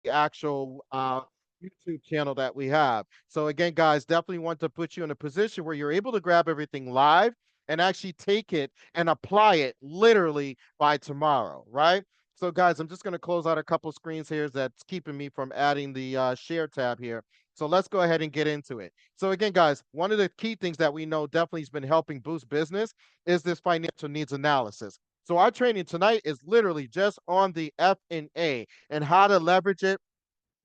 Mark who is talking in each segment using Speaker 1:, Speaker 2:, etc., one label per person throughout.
Speaker 1: the actual YouTube channel that we have. So again, guys, definitely want to put you in a position where you're able to grab everything live and actually take it and apply it literally by tomorrow, right? So guys, I'm just going to close out a couple screens here that's keeping me from adding the share tab here. So let's go ahead and get into it. So again, guys, one of the key things that we know definitely has been helping boost business is this financial needs analysis. So our training tonight is literally just on the FNA and how to leverage it,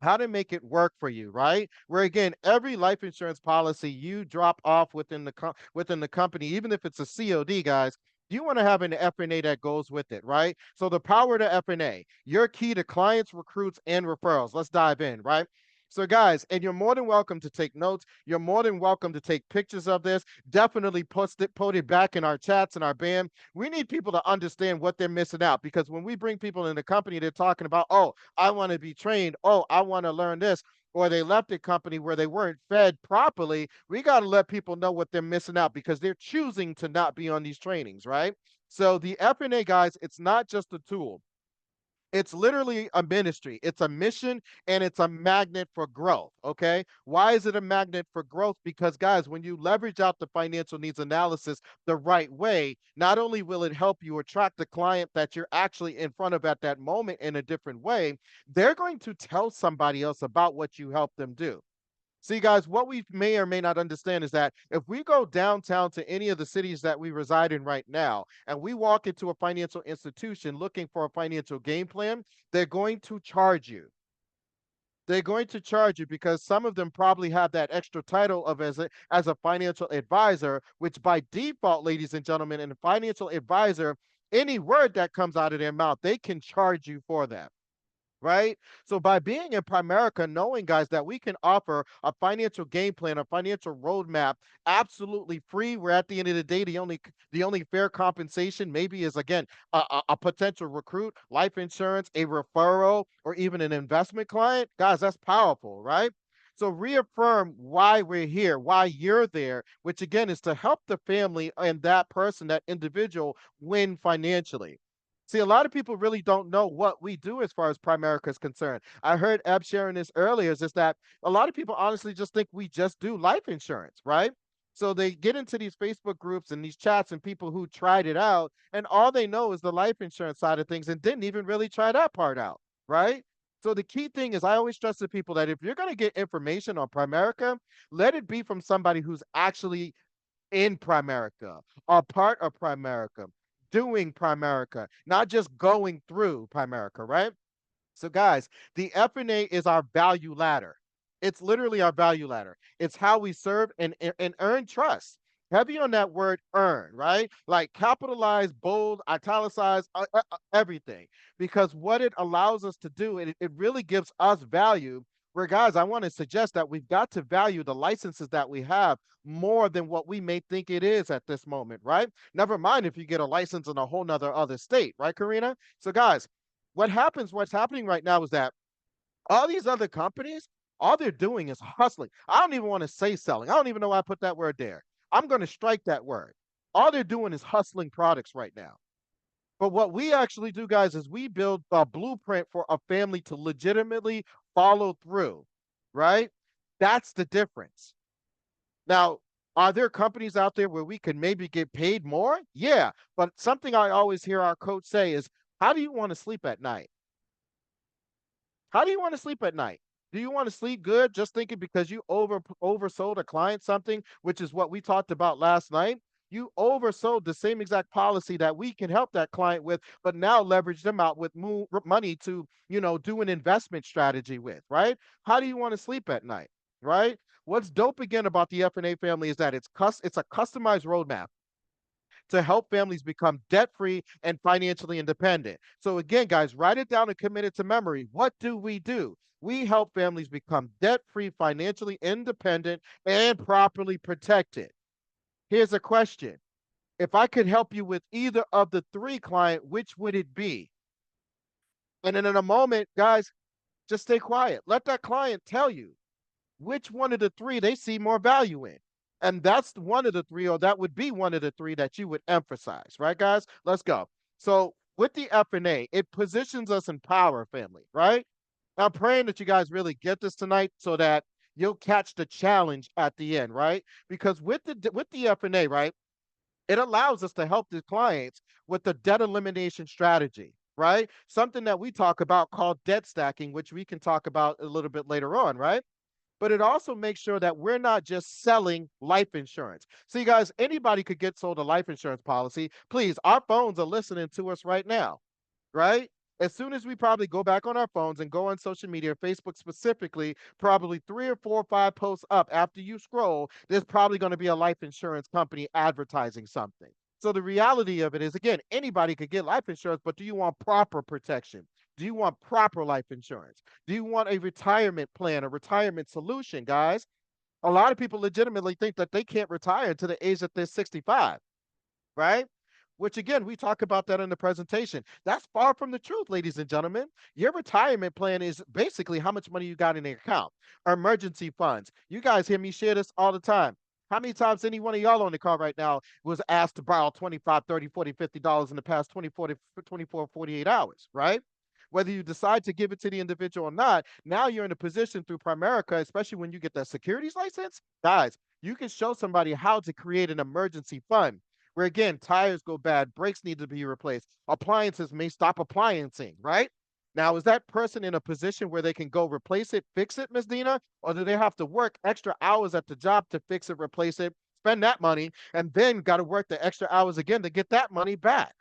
Speaker 1: how to make it work for you, right? Where again, every life insurance policy you drop off within the company, even if it's a COD, guys, you want to have an FNA that goes with it, right? So the power to FNA, your key to clients, recruits, and referrals. Let's dive in, right? So guys, and you're more than welcome to take notes. You're more than welcome to take pictures of this. Definitely put it back in our chats and our band. We need people to understand what they're missing out, because when we bring people in the company, they're talking about, oh, I want to be trained. Oh, I want to learn this. Or they left a company where they weren't fed properly. We got to let people know what they're missing out because they're choosing to not be on these trainings, right? So the FNA, guys, it's not just a tool. It's literally a ministry. It's a mission and it's a magnet for growth. Okay. Why is it a magnet for growth? Because, guys, when you leverage out the financial needs analysis the right way, not only will it help you attract the client that you're actually in front of at that moment in a different way, they're going to tell somebody else about what you help them do. See, guys, what we may or may not understand is that if we go downtown to any of the cities that we reside in right now, and we walk into a financial institution looking for a financial game plan, they're going to charge you. They're going to charge you because some of them probably have that extra title of as a financial advisor, which by default, ladies and gentlemen, in a financial advisor, any word that comes out of their mouth, they can charge you for that, right? So by being in Primerica, knowing, guys, that we can offer a financial game plan, a financial roadmap, absolutely free. Where at the end of the day, the only fair compensation maybe is again a potential recruit, life insurance, a referral, or even an investment client. Guys, that's powerful, right? So reaffirm why we're here, why you're there, which again is to help the family and that person, that individual, win financially. See, a lot of people really don't know what we do as far as Primerica is concerned. I heard Eb sharing this earlier, is just that a lot of people honestly just think we just do life insurance, right? So they get into these Facebook groups and these chats and people who tried it out, and all they know is the life insurance side of things and didn't even really try that part out, right? So the key thing is I always stress to people that if you're going to get information on Primerica, let it be from somebody who's actually in Primerica, a part of Primerica, doing Primerica, not just going through Primerica, right? So, guys, the FNA is our value ladder. It's literally our value ladder. It's how we serve and earn trust. Heavy on that word earn, right? Like capitalize, bold, italicize, everything. Because what it allows us to do, it really gives us value. Where, guys, I want to suggest that we've got to value the licenses that we have more than what we may think it is at this moment, right? Never mind if you get a license in a whole nother other state, right, Karina? So, guys, what's happening right now is that all these other companies, all they're doing is hustling. I don't even want to say selling. I don't even know why I put that word there. I'm going to strike that word. All they're doing is hustling products right now. But what we actually do, guys, is we build a blueprint for a family to legitimately follow through, right? That's the difference. Now, are there companies out there where we can maybe get paid more? Yeah. But something I always hear our coach say is, how do you want to sleep at night? How do you want to sleep at night? Do you want to sleep good just thinking because you oversold a client something, which is what we talked about last night? You oversold the same exact policy that we can help that client with, but now leverage them out with money to, do an investment strategy with, right? How do you want to sleep at night, right? What's dope again about the FNA family is that it's a customized roadmap to help families become debt free and financially independent. So, again, guys, write it down and commit it to memory. What do? We help families become debt free, financially independent, and properly protected. Here's a question: if I could help you with either of the three, client, which would it be? And then in a moment, guys, just stay quiet. Let that client tell you which one of the three they see more value in. And that's one of the three, or that would be one of the three that you would emphasize, right, guys? Let's go. So with the FNA, it positions us in power, family, right? I'm praying that you guys really get this tonight so that you'll catch the challenge at the end, right? Because with the FNA, right, it allows us to help the clients with the debt elimination strategy, right? Something that we talk about called debt stacking, which we can talk about a little bit later on, right? But it also makes sure that we're not just selling life insurance. See, guys, anybody could get sold a life insurance policy. Please, our phones are listening to us right now, right? As soon as we probably go back on our phones and go on social media, Facebook specifically, probably 3 or 4 or 5 posts up after you scroll, there's probably going to be a life insurance company advertising something. So the reality of it is, again, anybody could get life insurance, but do you want proper protection? Do you want proper life insurance? Do you want a retirement plan, a retirement solution, guys? A lot of people legitimately think that they can't retire to the age that they're 65, right? Which again, we talk about that in the presentation. That's far from the truth, ladies and gentlemen. Your retirement plan is basically how much money you got in the account, emergency funds. You guys hear me share this all the time. How many times any one of y'all on the call right now was asked to borrow 25, 30, 40, $50 in the past 24, 48 hours, right? Whether you decide to give it to the individual or not, now you're in a position through Primerica, especially when you get that securities license, guys, you can show somebody how to create an emergency fund where again, tires go bad, brakes need to be replaced, appliances may stop applying, right? Now, is that person in a position where they can go replace it, fix it, Ms. Dina? Or do they have to work extra hours at the job to fix it, replace it, spend that money, and then got to work the extra hours again to get that money back?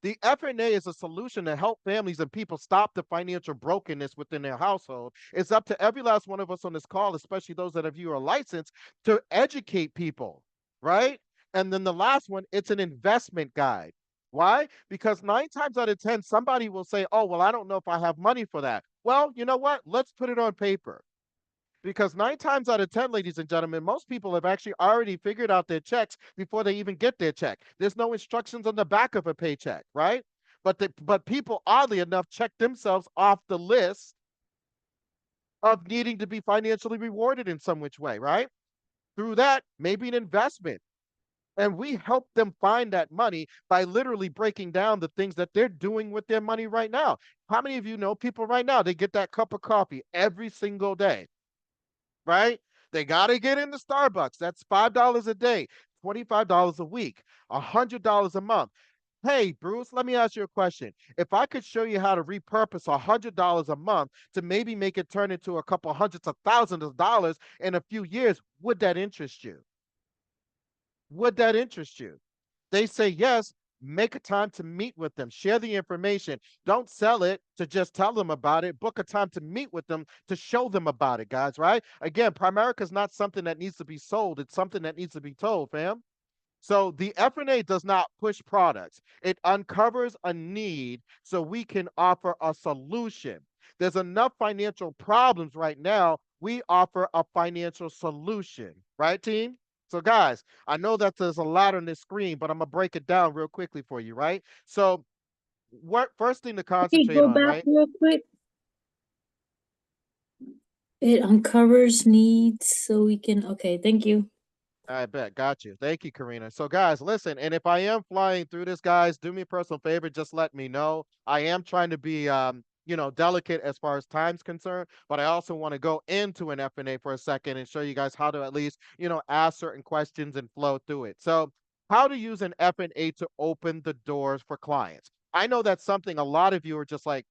Speaker 1: The FNA is a solution to help families and people stop the financial brokenness within their household. It's up to every last one of us on this call, especially those that of you are licensed, to educate people, right? And then the last one, it's an investment guide. Why? Because 9 times out of 10, somebody will say, oh, well, I don't know if I have money for that. Well, you know what? Let's put it on paper. Because 9 times out of 10, ladies and gentlemen, most people have actually already figured out their checks before they even get their check. There's no instructions on the back of a paycheck, right? But people, oddly enough, check themselves off the list of needing to be financially rewarded in some which way, right? Through that, maybe an investment. And we help them find that money by literally breaking down the things that they're doing with their money right now. How many of you know people right now, they get that cup of coffee every single day, right? They got to get into Starbucks. That's $5 a day, $25 a week, $100 a month. Hey, Bruce, let me ask you a question. If I could show you how to repurpose $100 a month to maybe make it turn into a couple hundreds of thousands of dollars in a few years, would that interest you? Would that interest you? They say yes. Make a time to meet with them, share the information. Don't sell it to just tell them about it. Book a time to meet with them to show them about it, guys, right? Again, Primerica is not something that needs to be sold, it's something that needs to be told, fam. So the FNA does not push products. It uncovers a need so we can offer a solution. There's enough financial problems right now. We offer a financial solution, right, team? So, guys, I know that there's a lot on this screen, but I'm gonna break it down real quickly for you, right? So, what first thing to
Speaker 2: Hey,
Speaker 1: concentrate
Speaker 2: go
Speaker 1: on,
Speaker 2: back
Speaker 1: right?
Speaker 2: real quick. It uncovers needs so we can, okay, thank you.
Speaker 1: I bet. Got you. Thank you, Karina. So, guys, listen, and if I am flying through this, guys, do me a personal favor. Just let me know. I am trying to be, delicate as far as time's concerned, but I also want to go into an FNA for a second and show you guys how to at least, ask certain questions and flow through it. So, how to use an FNA to open the doors for clients. I know that's something a lot of you are just like,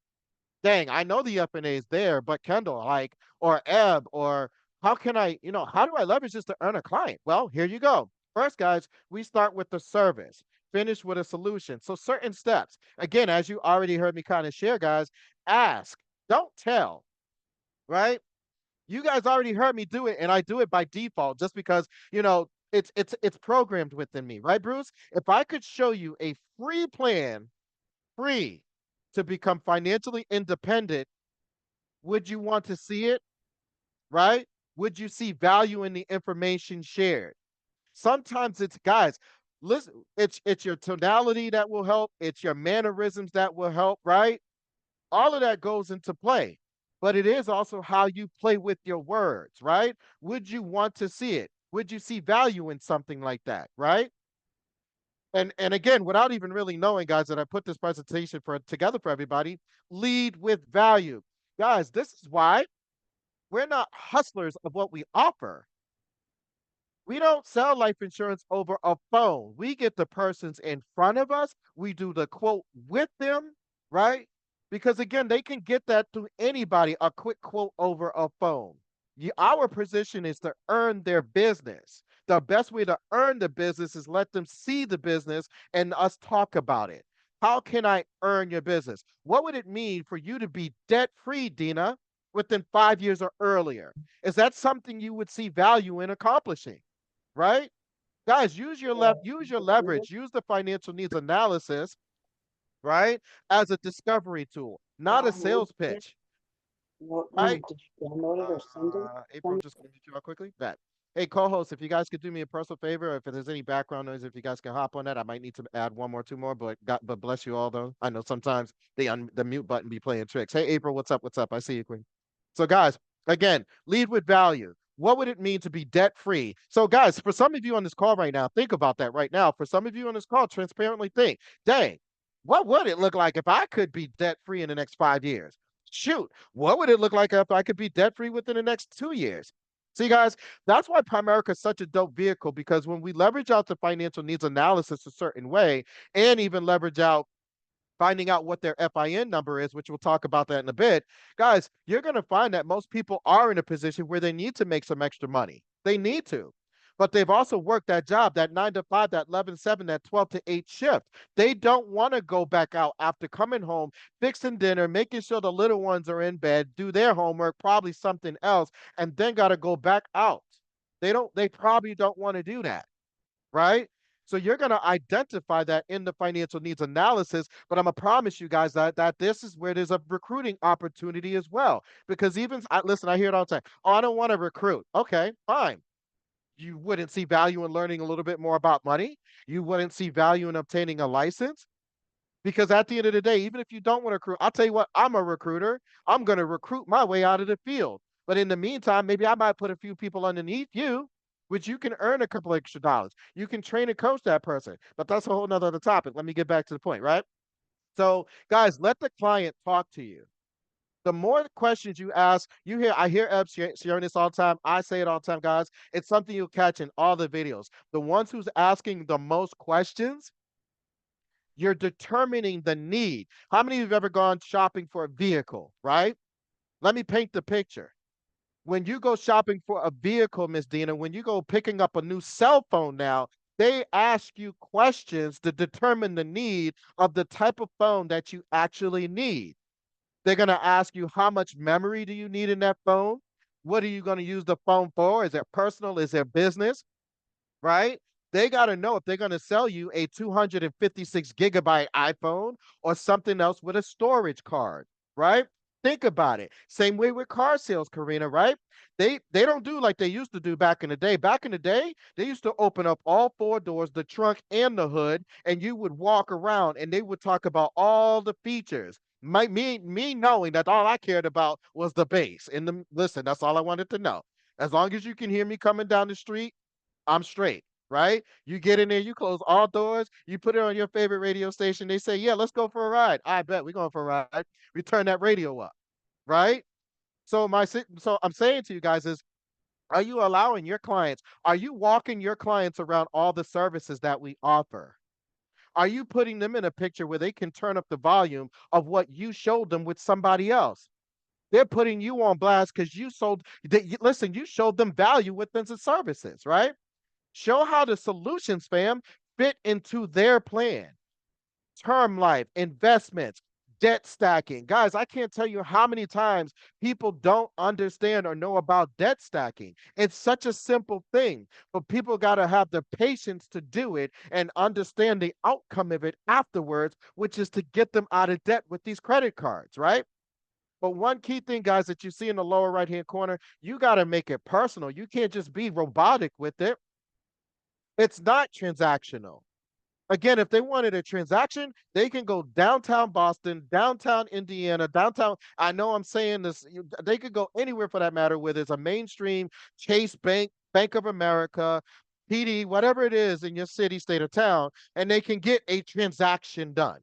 Speaker 1: dang, I know the FNA is there, but Kendall, like, or Ebb, or how can I, how do I leverage this to earn a client? Well, here you go. First, guys, we start with the service, finish with a solution. So, certain steps. Again, as you already heard me kind of share, guys, ask, don't tell, right? You guys already heard me do it, and I do it by default just because, it's programmed within me, right, Bruce? If I could show you a free plan, free to become financially independent, would you want to see it? Right? Would you see value in the information shared? Sometimes it's guys, listen, it's your tonality that will help, it's your mannerisms that will help, right? All of that goes into play. But it is also how you play with your words, right? Would you want to see it? Would you see value in something like that, right? And again, without even really knowing, guys, that I put this presentation for together for everybody, lead with value. Guys, this is why we're not hustlers of what we offer. We don't sell life insurance over a phone. We get the persons in front of us. We do the quote with them, right? Because again, they can get that through anybody, a quick quote over a phone. Our position is to earn their business. The best way to earn the business is let them see the business and us talk about it. How can I earn your business? What would it mean for you to be debt free, Dina, within 5 years or earlier? Is that something you would see value in accomplishing? Right? Guys, use your leverage, use the financial needs analysis, right, as a discovery tool, not a sales pitch, right? April, I'm just going to hit you out quickly. That. Hey, co-host, if you guys could do me a personal favor, if there's any background noise, if you guys can hop on that, I might need to add one more, two more, but bless you all though. I know sometimes the mute button be playing tricks. Hey, April, what's up? What's up? I see you, Queen. So, guys, again, lead with value. What would it mean to be debt free? So, guys, for some of you on this call right now, think about that right now. For some of you on this call, transparently think, dang, what would it look like if I could be debt free in the next 5 years? Shoot, what would it look like if I could be debt free within the next 2 years? See, guys, that's why Primerica is such a dope vehicle because when we leverage out the financial needs analysis a certain way and even leverage out finding out what their FIN number is, which we'll talk about that in a bit, guys, you're going to find that most people are in a position where they need to make some extra money. They need to. But they've also worked that job, that 9 to 5, that 11 to 7, that 12 to 8 shift. They don't want to go back out after coming home, fixing dinner, making sure the little ones are in bed, do their homework, probably something else, and then got to go back out. They probably don't want to do that, right? So you're going to identify that in the financial needs analysis, but I'm gonna promise you guys that this is where there's a recruiting opportunity as well. Because listen, I hear it all the time. Oh, I don't want to recruit. Okay, fine. You wouldn't see value in learning a little bit more about money. You wouldn't see value in obtaining a license. Because at the end of the day, even if you don't want to recruit, I'll tell you what, I'm a recruiter. I'm going to recruit my way out of the field. But in the meantime, maybe I might put a few people underneath you, which you can earn a couple extra dollars. You can train and coach that person. But that's a whole nother other topic. Let me get back to the point, right? So, guys, let the client talk to you. The more questions you ask, I hear Eb sharing this all the time. I say it all the time, guys. It's something you'll catch in all the videos. The ones who's asking the most questions, you're determining the need. How many of you have ever gone shopping for a vehicle, right? Let me paint the picture. When you go shopping for a vehicle, Miss Dina, when you go picking up a new cell phone now, they ask you questions to determine the need of the type of phone that you actually need. They're going to ask you how much memory do you need in that phone? What are you going to use the phone for? Is it personal? Is it business? Right? They got to know if they're going to sell you a 256 gigabyte iPhone or something else with a storage card, right? Think about it. Same way with car sales, Karina, right? They don't do like they used to do back in the day. Back in the day, they used to open up all four doors, the trunk and the hood, and you would walk around and they would talk about all the features. Me knowing that all I cared about was the bass. Listen, that's all I wanted to know. As long as you can hear me coming down the street, I'm straight, right? You get in there, you close all doors, you put it on your favorite radio station. They say, yeah, let's go for a ride. I bet we're going for a ride. We turn that radio up, right? So I'm saying to you guys is, are you allowing your clients, are you walking your clients around all the services that we offer? Are you putting them in a picture where they can turn up the volume of what you showed them with somebody else? They're putting you on blast because listen, you showed them value within the services, right? Show how the solutions, fam, fit into their plan. Term life, investments, debt stacking. Guys, I can't tell you how many times people don't understand or know about debt stacking. It's such a simple thing, but people got to have the patience to do it and understand the outcome of it afterwards, which is to get them out of debt with these credit cards, right? But one key thing, guys, that you see in the lower right-hand corner, you got to make it personal. You can't just be robotic with it. It's not transactional. Again, if they wanted a transaction, they can go downtown Boston, downtown Indiana, downtown. I know I'm saying this, they could go anywhere for that matter, where there's a mainstream Chase Bank, Bank of America, PD, whatever it is in your city, state, or town, and they can get a transaction done,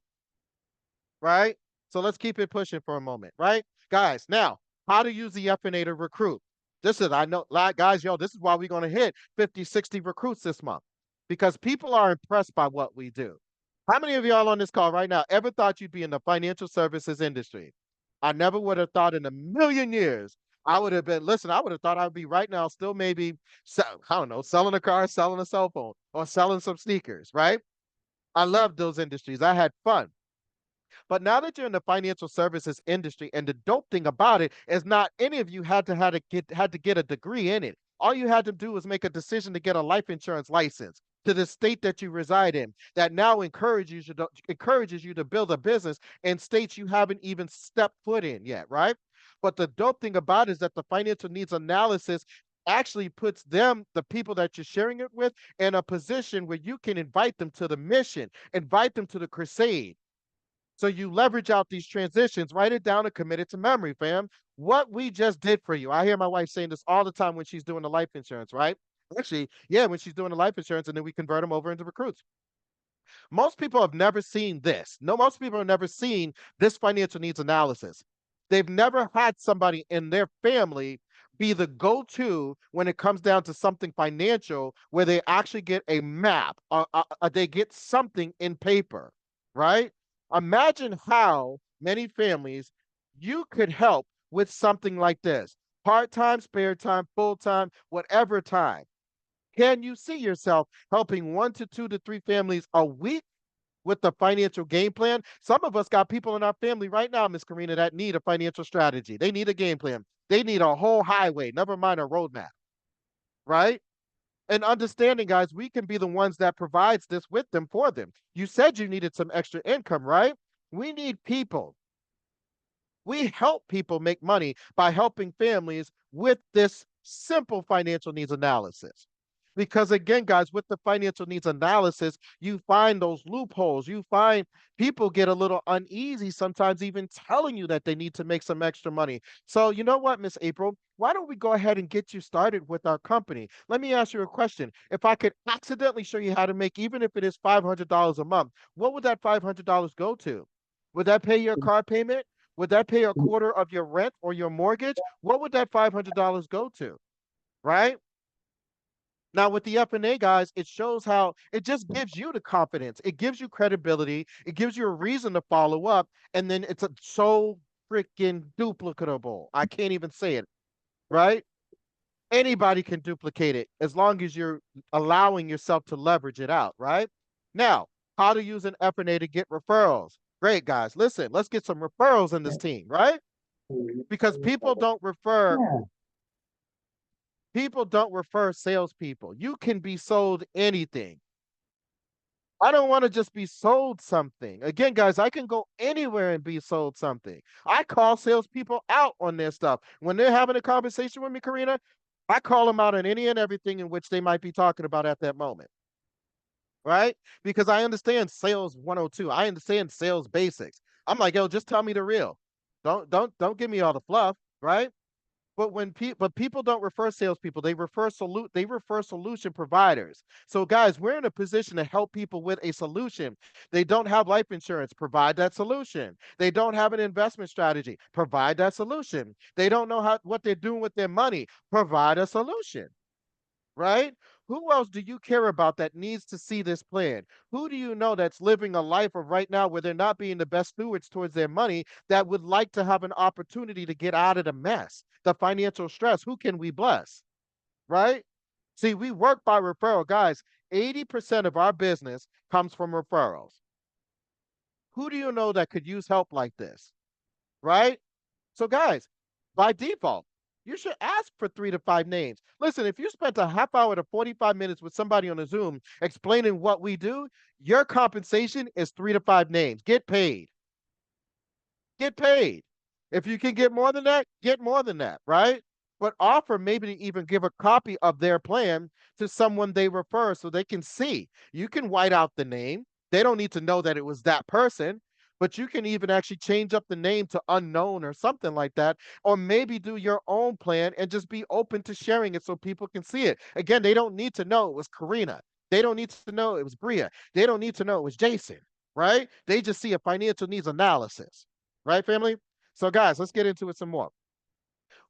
Speaker 1: right? So let's keep it pushing for a moment, right? Guys, now, how to use the FNA to recruit. This is, I know, guys, yo, this is why we're going to hit 50, 60 recruits this month because people are impressed by what we do. How many of y'all on this call right now ever thought you'd be in the financial services industry? I never would have thought in a million years. I would have been, listen, I would have thought I'd be right now still maybe, I don't know, selling a car, selling a cell phone, or selling some sneakers, right? I love those industries. I had fun. But now that you're in the financial services industry, and the dope thing about it is not any of you had to get a degree in it. All you had to do was make a decision to get a life insurance license to the state that you reside in. That now encourages you to build a business in states you haven't even stepped foot in yet, right? But the dope thing about it is that the financial needs analysis actually puts them, the people that you're sharing it with, in a position where you can invite them to the mission, invite them to the crusade. So you leverage out these transitions, write it down and commit it to memory, fam. What we just did for you. I hear my wife saying this all the time when she's doing the life insurance, right? Actually, yeah, when she's doing the life insurance and then we convert them over into recruits. Most people have never seen this. No, most people have never seen this financial needs analysis. They've never had somebody in their family be the go-to when it comes down to something financial where they actually get a map, they get something in paper, right? Imagine how many families you could help with something like this. Part-time, spare time, full-time, whatever time. Can you see yourself helping 1 to 2 to 3 families a week with the financial game plan? Some of us got people in our family right now, Miss Karina, that need a financial strategy. They need a game plan. They need a whole highway, never mind a roadmap, right? And understanding, guys, we can be the ones that provides this with them for them. You said you needed some extra income, right? We need people. We help people make money by helping families with this simple financial needs analysis. Because again, guys, with the financial needs analysis, you find those loopholes. You find people get a little uneasy sometimes, even telling you that they need to make some extra money. So, you know what, Miss April? Why don't we go ahead and get you started with our company? Let me ask you a question. If I could accidentally show you how to make, even if it is $500 a month, what would that $500 go to? Would that pay your car payment? Would that pay a quarter of your rent or your mortgage? What would that $500 go to? Right? Now, with the FNA guys, it shows how it just gives you the confidence. It gives you credibility. It gives you a reason to follow up. And then it's so freaking duplicatable. I can't even say it. Right? Anybody can duplicate it as long as you're allowing yourself to leverage it out. Right? Now, how to use an FNA to get referrals. Great, guys. Listen, let's get some referrals in this team. Right? Because people don't refer salespeople. You can be sold anything. I don't want to just be sold something. Again, guys, I can go anywhere and be sold something. I call salespeople out on their stuff. When they're having a conversation with me, Karina, I call them out on any and everything in which they might be talking about at that moment. Right? Because I understand sales 102. I understand sales basics. I'm like, yo, just tell me the real. Don't give me all the fluff, right? But people don't refer salespeople. They refer solution providers. So guys, we're in a position to help people with a solution. They don't have life insurance, provide that solution. They don't have an investment strategy, provide that solution. They don't know what they're doing with their money, provide a solution. Right? Who else do you care about that needs to see this plan? Who do you know that's living a life of right now where they're not being the best stewards towards their money that would like to have an opportunity to get out of the mess, the financial stress? Who can we bless? Right? See, we work by referral. Guys, 80% of our business comes from referrals. Who do you know that could use help like this? Right? So, guys, by default, you should ask for 3 to 5 names. Listen, if you spent a half hour to 45 minutes with somebody on a Zoom explaining what we do, your compensation is 3 to 5 names. Get paid. Get paid. If you can get more than that, get more than that, right? But offer maybe to even give a copy of their plan to someone they refer so they can see. You can white out the name. They don't need to know that it was that person, but you can even actually change up the name to unknown or something like that, or maybe do your own plan and just be open to sharing it so people can see it. Again, they don't need to know it was Karina. They don't need to know it was Bria. They don't need to know it was Jason, right? They just see a financial needs analysis, right, family? So, guys, let's get into it some more.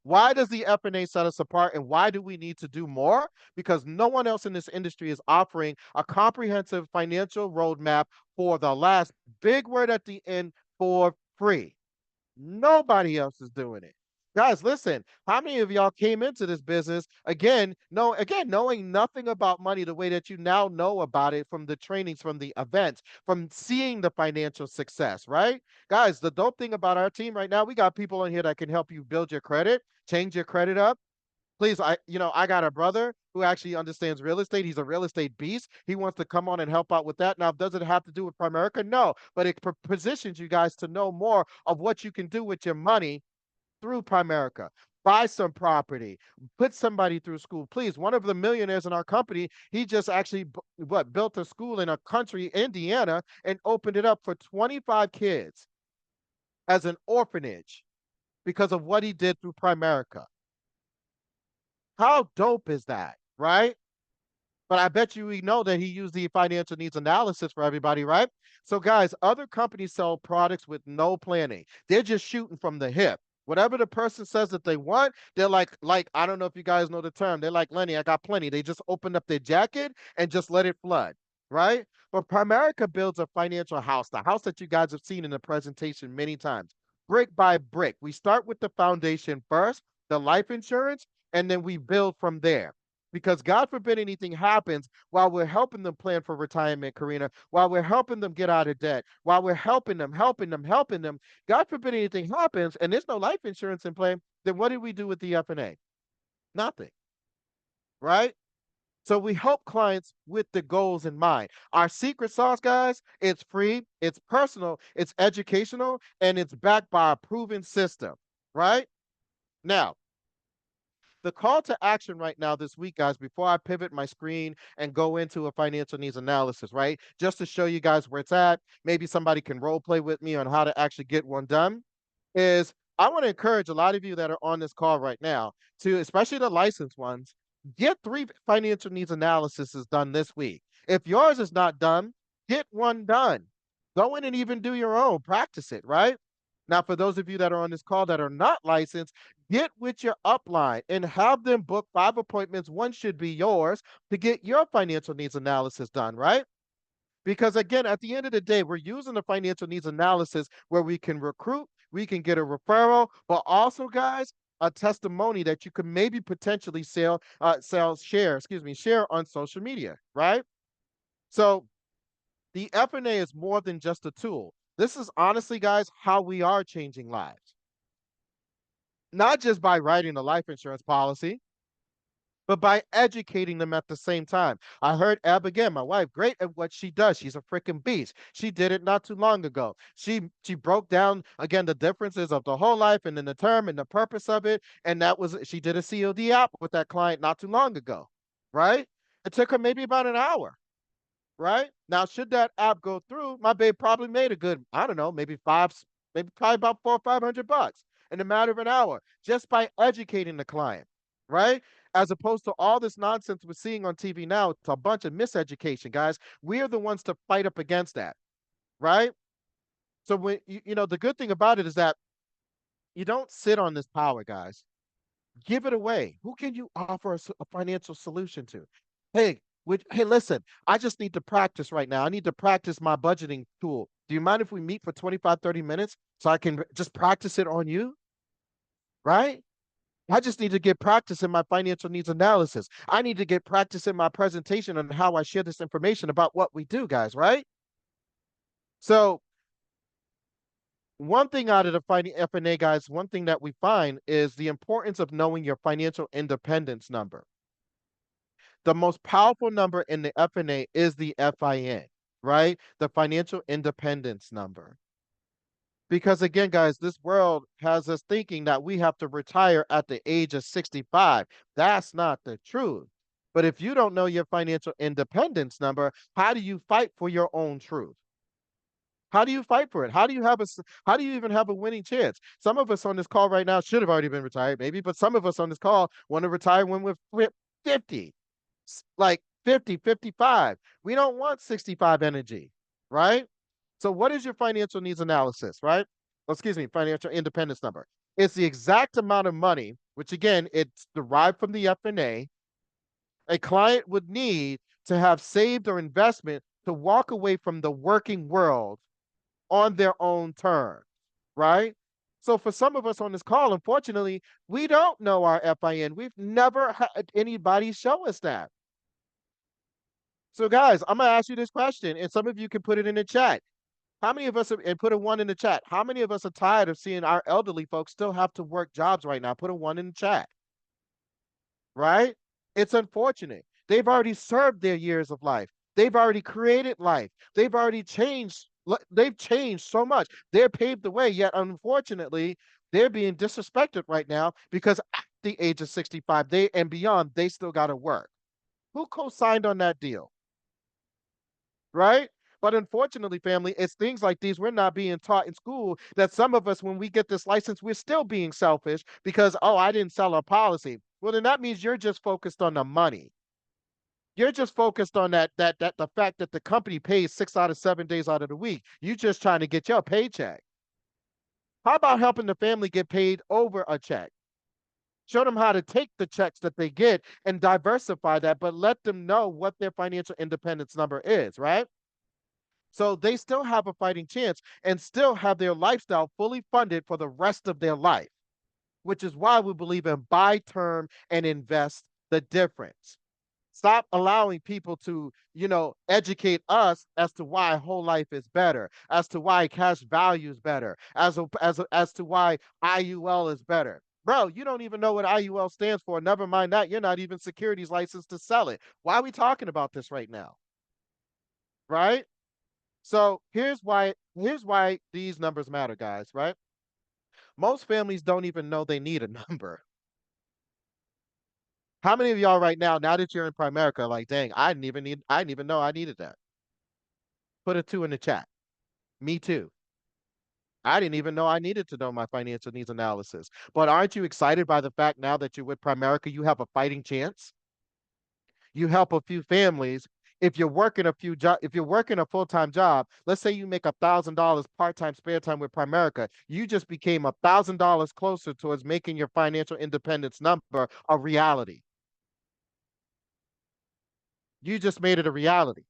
Speaker 1: Why does the FNA set us apart and why do we need to do more? Because no one else in this industry is offering a comprehensive financial roadmap for the last big word at the end for free. Nobody else is doing it. Guys, listen, how many of y'all came into this business again, knowing nothing about money the way that you now know about it from the trainings, from the events, from seeing the financial success, right? Guys, the dope thing about our team right now, we got people in here that can help you build your credit, change your credit up. Please, I got a brother who actually understands real estate. He's a real estate beast. He wants to come on and help out with that. Now, does it have to do with Primerica? No, but it positions you guys to know more of what you can do with your money through Primerica. Buy some property, put somebody through school. Please, one of the millionaires in our company, he just actually built a school in a country, Indiana, and opened it up for 25 kids as an orphanage because of what he did through Primerica. How dope is that, right? But I bet you we know that he used the financial needs analysis for everybody, right? So, guys, other companies sell products with no planning. They're just shooting from the hip. Whatever the person says that they want, they're like, I don't know if you guys know the term. They're like, Lenny, I got plenty. They just open up their jacket and just let it flood, right? But Primerica builds a financial house, the house that you guys have seen in the presentation many times, brick by brick. We start with the foundation first, the life insurance, and then we build from there because God forbid anything happens while we're helping them plan for retirement, Karina, while we're helping them get out of debt, while we're helping them, God forbid anything happens and there's no life insurance in play, then what do we do with the FNA? Nothing, right? So we help clients with the goals in mind. Our secret sauce, guys, it's free, it's personal, it's educational, and it's backed by a proven system, right? Now, the call to action right now this week, guys, before I pivot my screen and go into a financial needs analysis, right? Just to show you guys where it's at. Maybe somebody can role play with me on how to actually get one done. Is I want to encourage a lot of you that are on this call right now to, especially the licensed ones, get 3 financial needs analyses done this week. If yours is not done, get one done. Go in and even do your own, practice it, right? Now, for those of you that are on this call that are not licensed, get with your upline and have them book 5 appointments. One should be yours to get your financial needs analysis done, right? Because again, at the end of the day, we're using the financial needs analysis where we can recruit, we can get a referral, but also, guys, a testimony that you can maybe potentially share on social media, right? So the FNA is more than just a tool. This is honestly, guys, how we are changing lives. Not just by writing a life insurance policy, but by educating them at the same time. I heard Ab again, my wife, great at what she does. She's a freaking beast. She did it not too long ago. She broke down again the differences of the whole life and then the term and the purpose of it. And that was she did a COD app with that client not too long ago, right? It took her maybe about an hour, right? Now, should that app go through, my babe probably made a good, I don't know, maybe probably about 400 or 500 bucks in a matter of an hour just by educating the client, right? As opposed to all this nonsense we're seeing on TV now, it's a bunch of miseducation, guys. We're the ones to fight up against that, right? So when the good thing about it is that you don't sit on this power, guys. Give it away. Who can you offer a financial solution to? Hey, listen, I just need to practice right now. I need to practice my budgeting tool. Do you mind if we meet for 25, 30 minutes so I can just practice it on you? Right? I just need to get practice in my financial needs analysis. I need to get practice in my presentation on how I share this information about what we do, guys, right? So one thing out of the FNA, guys, one thing that we find is the importance of knowing your financial independence number. The most powerful number in the FNA is the FIN, right? The financial independence number. Because again, guys, this world has us thinking that we have to retire at the age of 65. That's not the truth. But if you don't know your financial independence number, how do you fight for your own truth? How do you fight for it? How do you even have a winning chance? Some of us on this call right now should have already been retired, maybe, but some of us on this call want to retire when we're 50, like 50, 55. We don't want 65 energy, right? So what is your financial needs analysis, right? excuse me, financial independence number. It's the exact amount of money, which again, it's derived from the FNA, a client would need to have saved or investment to walk away from the working world on their own terms, right? So for some of us on this call, unfortunately, we don't know our FIN. We've never had anybody show us that. So guys, I'm gonna ask you this question, and some of you can put it in the chat. How many of us are, and put a one in the chat? How many of us are tired of seeing our elderly folks still have to work jobs right now? Put a one in the chat, right? It's unfortunate. They've already served their years of life. They've already created life. They've already changed. They've changed so much. They're paved the way, yet unfortunately, they're being disrespected right now because at the age of 65, they and beyond, they still got to work. Who co-signed on that deal? Right? But unfortunately, family, it's things like these we're not being taught in school that some of us, when we get this license, we're still being selfish because, oh, I didn't sell a policy. Well, then that means you're just focused on the money. You're just focused on that the fact that the company pays 6 out of 7 days out of the week. You just trying to get your paycheck. How about helping the family get paid over a check? Show them how to take the checks that they get and diversify that, but let them know what their financial independence number is, right? So they still have a fighting chance and still have their lifestyle fully funded for the rest of their life, which is why we believe in buy term and invest the difference. Stop allowing people to, educate us as to why whole life is better, as to why cash value is better, as to why IUL is better. Bro, you don't even know what IUL stands for. Never mind that, you're not even securities licensed to sell it. Why are we talking about this right now? Right? So here's why these numbers matter, guys, right? Most families don't even know they need a number. How many of y'all right now that you're in Primerica, like, dang, I didn't even know I needed that. Put a two in the chat. Me too. I didn't even know I needed to know my financial needs analysis. But aren't you excited by the fact now that you're with Primerica, you have a fighting chance? You help a few families. If you're working a full-time job, let's say you make $1,000 part-time spare time with Primerica, you just became $1,000 closer towards making your financial independence number a reality. You just made it a reality,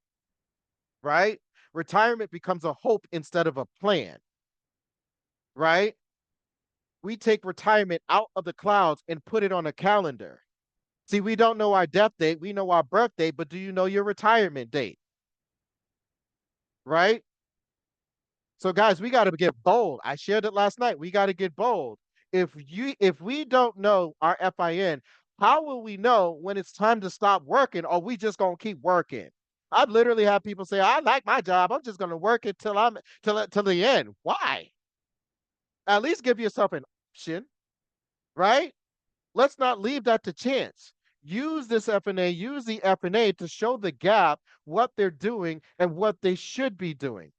Speaker 1: right? Retirement becomes a hope instead of a plan, right? We take retirement out of the clouds and put it on a calendar. See, we don't know our death date, we know our birthday, but do you know your retirement date, right? So guys, we got to get bold. I shared it last night. We got to get bold. If we don't know our FIN, how will we know when it's time to stop working or we just going to keep working? I've literally had people say, "I like my job. I'm just going to work it till the end." Why? At least give yourself an option, right? Let's not leave that to chance. Use this FNA, use the FNA to show the gap what they're doing and what they should be doing,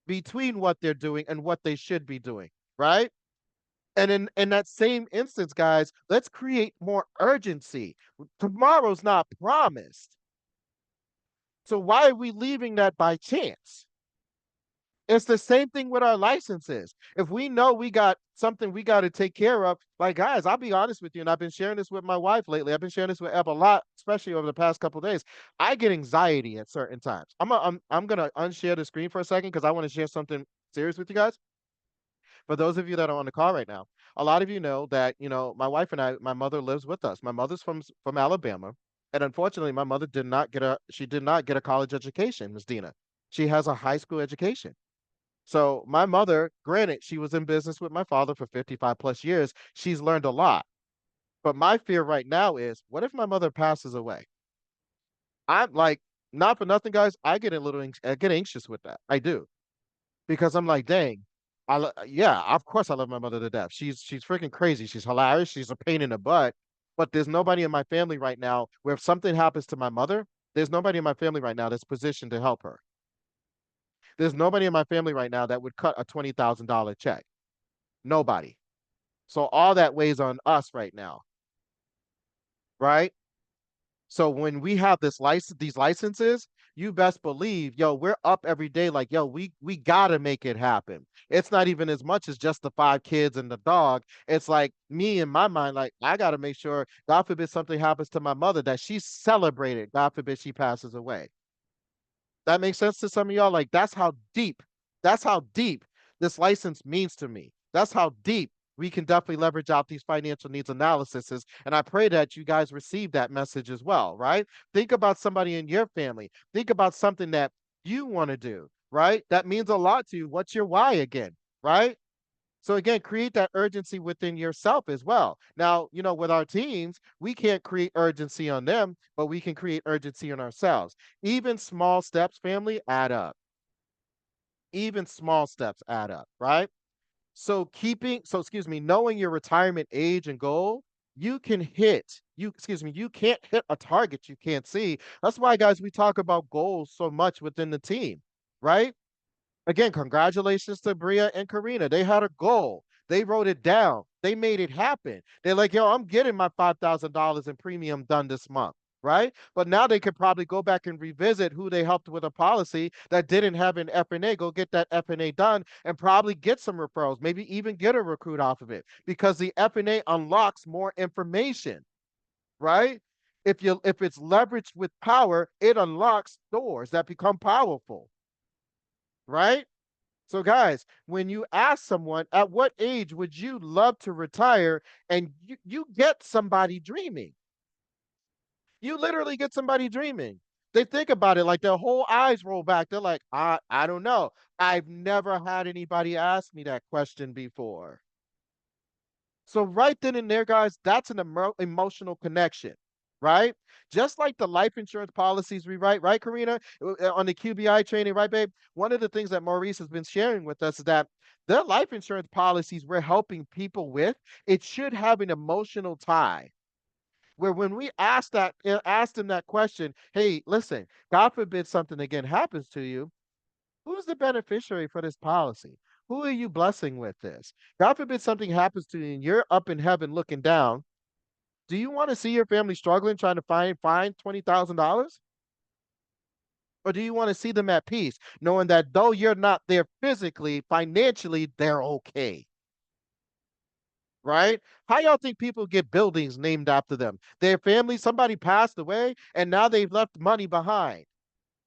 Speaker 1: between what they're doing and what they should be doing, right? And in that same instance, guys, let's create more urgency. Tomorrow's not promised. So why are we leaving that by chance? It's the same thing with our licenses. If we know we got something we got to take care of, like guys, I'll be honest with you, and I've been sharing this with my wife lately. I've been sharing this with Eb a lot, especially over the past couple of days. I get anxiety at certain times. I'm gonna unshare the screen for a second because I want to share something serious with you guys. For those of you that are on the call right now, a lot of you know that my wife and I, my mother lives with us. My mother's from Alabama, and unfortunately, my mother did not get a college education, Miss Dina. She has a high school education. So my mother, granted, she was in business with my father for 55 plus years. She's learned a lot. But my fear right now is, what if my mother passes away? I'm like, not for nothing, guys. I get anxious with that. I do because I'm like, dang, yeah, of course I love my mother to death. She's freaking crazy. She's hilarious. She's a pain in the butt. But there's nobody in my family right now where if something happens to my mother, there's nobody in my family right now that's positioned to help her. There's nobody in my family right now that would cut a $20,000 check. Nobody. So all that weighs on us right now, right? So when we have these licenses, you best believe, yo, we're up every day like, yo, we gotta make it happen. It's not even as much as just the 5 kids and the dog. It's like me in my mind, like I gotta make sure, God forbid something happens to my mother, that she's celebrated. God forbid she passes away. That makes sense to some of y'all? Like that's how deep this license means to me. That's how deep we can definitely leverage out these financial needs analyses. And I pray that you guys receive that message as well, right? Think about somebody in your family. Think about something that you want to do, right? That means a lot to you. What's your why again, right? So again, create that urgency within yourself as well. Now, with our teams, we can't create urgency on them, but we can create urgency on ourselves. Even small steps, family, add up. Even small steps add up, right? So excuse me, knowing your retirement age and goal, you can't hit a target you can't see. That's why, guys, we talk about goals so much within the team, right? Again, congratulations to Bria and Karina. They had a goal. They wrote it down. They made it happen. They're like, yo, I'm getting my $5,000 in premium done this month, right? But now they could probably go back and revisit who they helped with a policy that didn't have an FNA, go get that FNA done and probably get some referrals, maybe even get a recruit off of it because the FNA unlocks more information, right? If it's leveraged with power, it unlocks doors that become powerful, right? So, guys, when you ask someone, at what age would you love to retire? And you get somebody dreaming. You literally get somebody dreaming. They think about it like their whole eyes roll back. They're like, I don't know. I've never had anybody ask me that question before. So right then and there, guys, that's an emotional connection, right? Just like the life insurance policies we write, right, Karina, on the QBI training, right, babe? One of the things that Maurice has been sharing with us is that the life insurance policies we're helping people with, it should have an emotional tie. Where when we ask them that question, hey, listen, God forbid something again happens to you, who's the beneficiary for this policy? Who are you blessing with this? God forbid something happens to you and you're up in heaven looking down. Do you want to see your family struggling trying to find $20,000? Or do you want to see them at peace, knowing that though you're not there physically, financially, they're okay? Right? How y'all think people get buildings named after them? Their family, somebody passed away, and now they've left money behind.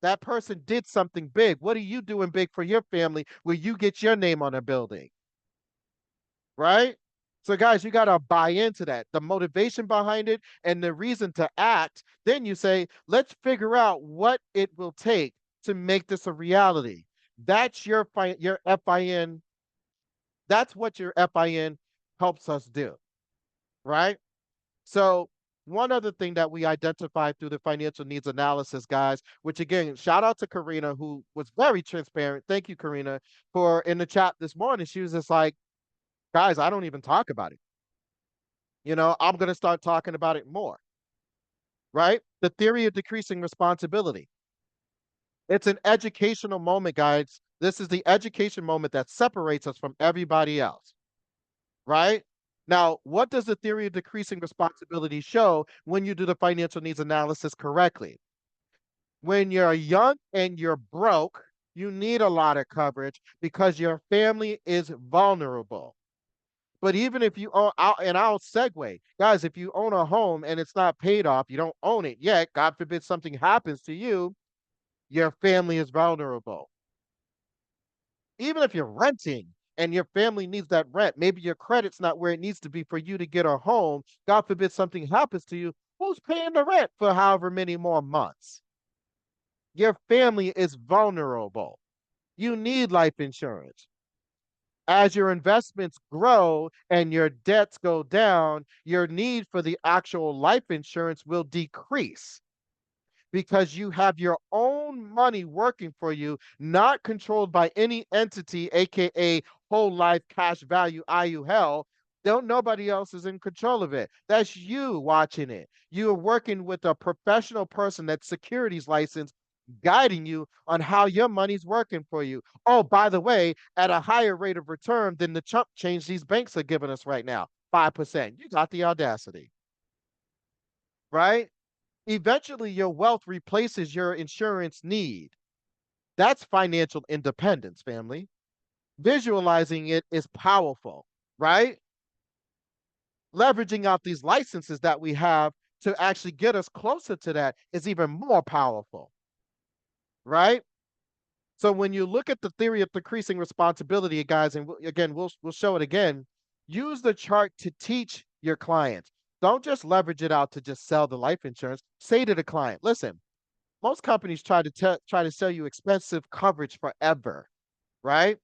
Speaker 1: That person did something big. What are you doing big for your family where you get your name on a building? Right? So, guys, you got to buy into that, the motivation behind it and the reason to act. Then you say, let's figure out what it will take to make this a reality. That's your FIN. That's what your FIN helps us do. Right? So, one other thing that we identified through the financial needs analysis, guys, which again, shout out to Karina, who was very transparent. Thank you, Karina, for in the chat this morning. She was just like, guys, I don't even talk about it. I'm going to start talking about it more, right? The theory of decreasing responsibility. It's an educational moment, guys. This is the education moment that separates us from everybody else, right? Now, what does the theory of decreasing responsibility show when you do the financial needs analysis correctly? When you're young and you're broke, you need a lot of coverage because your family is vulnerable. But even if you own, I'll segue, guys, if you own a home and it's not paid off, you don't own it yet, God forbid something happens to you, your family is vulnerable. Even if you're renting and your family needs that rent, maybe your credit's not where it needs to be for you to get a home. God forbid something happens to you. Who's paying the rent for however many more months? Your family is vulnerable. You need life insurance. As your investments grow and your debts go down, your need for the actual life insurance will decrease because you have your own money working for you, not controlled by any entity, aka whole life cash value, IU Don't nobody else is in control of it. That's you watching it. You are working with a professional person that's securities licensed, guiding you on how your money's working for you. Oh, by the way, at a higher rate of return than the chump change these banks are giving us right now, 5%. You got the audacity, right? Eventually, your wealth replaces your insurance need. That's financial independence, family. Visualizing it is powerful, right? Leveraging out these licenses that we have to actually get us closer to that is even more powerful, right? So when you look at the theory of decreasing responsibility, guys, and again, we'll show it again. Use the chart to teach your clients. Don't just leverage it out to just sell the life insurance. Say to the client, listen, most companies try to sell you expensive coverage forever, right?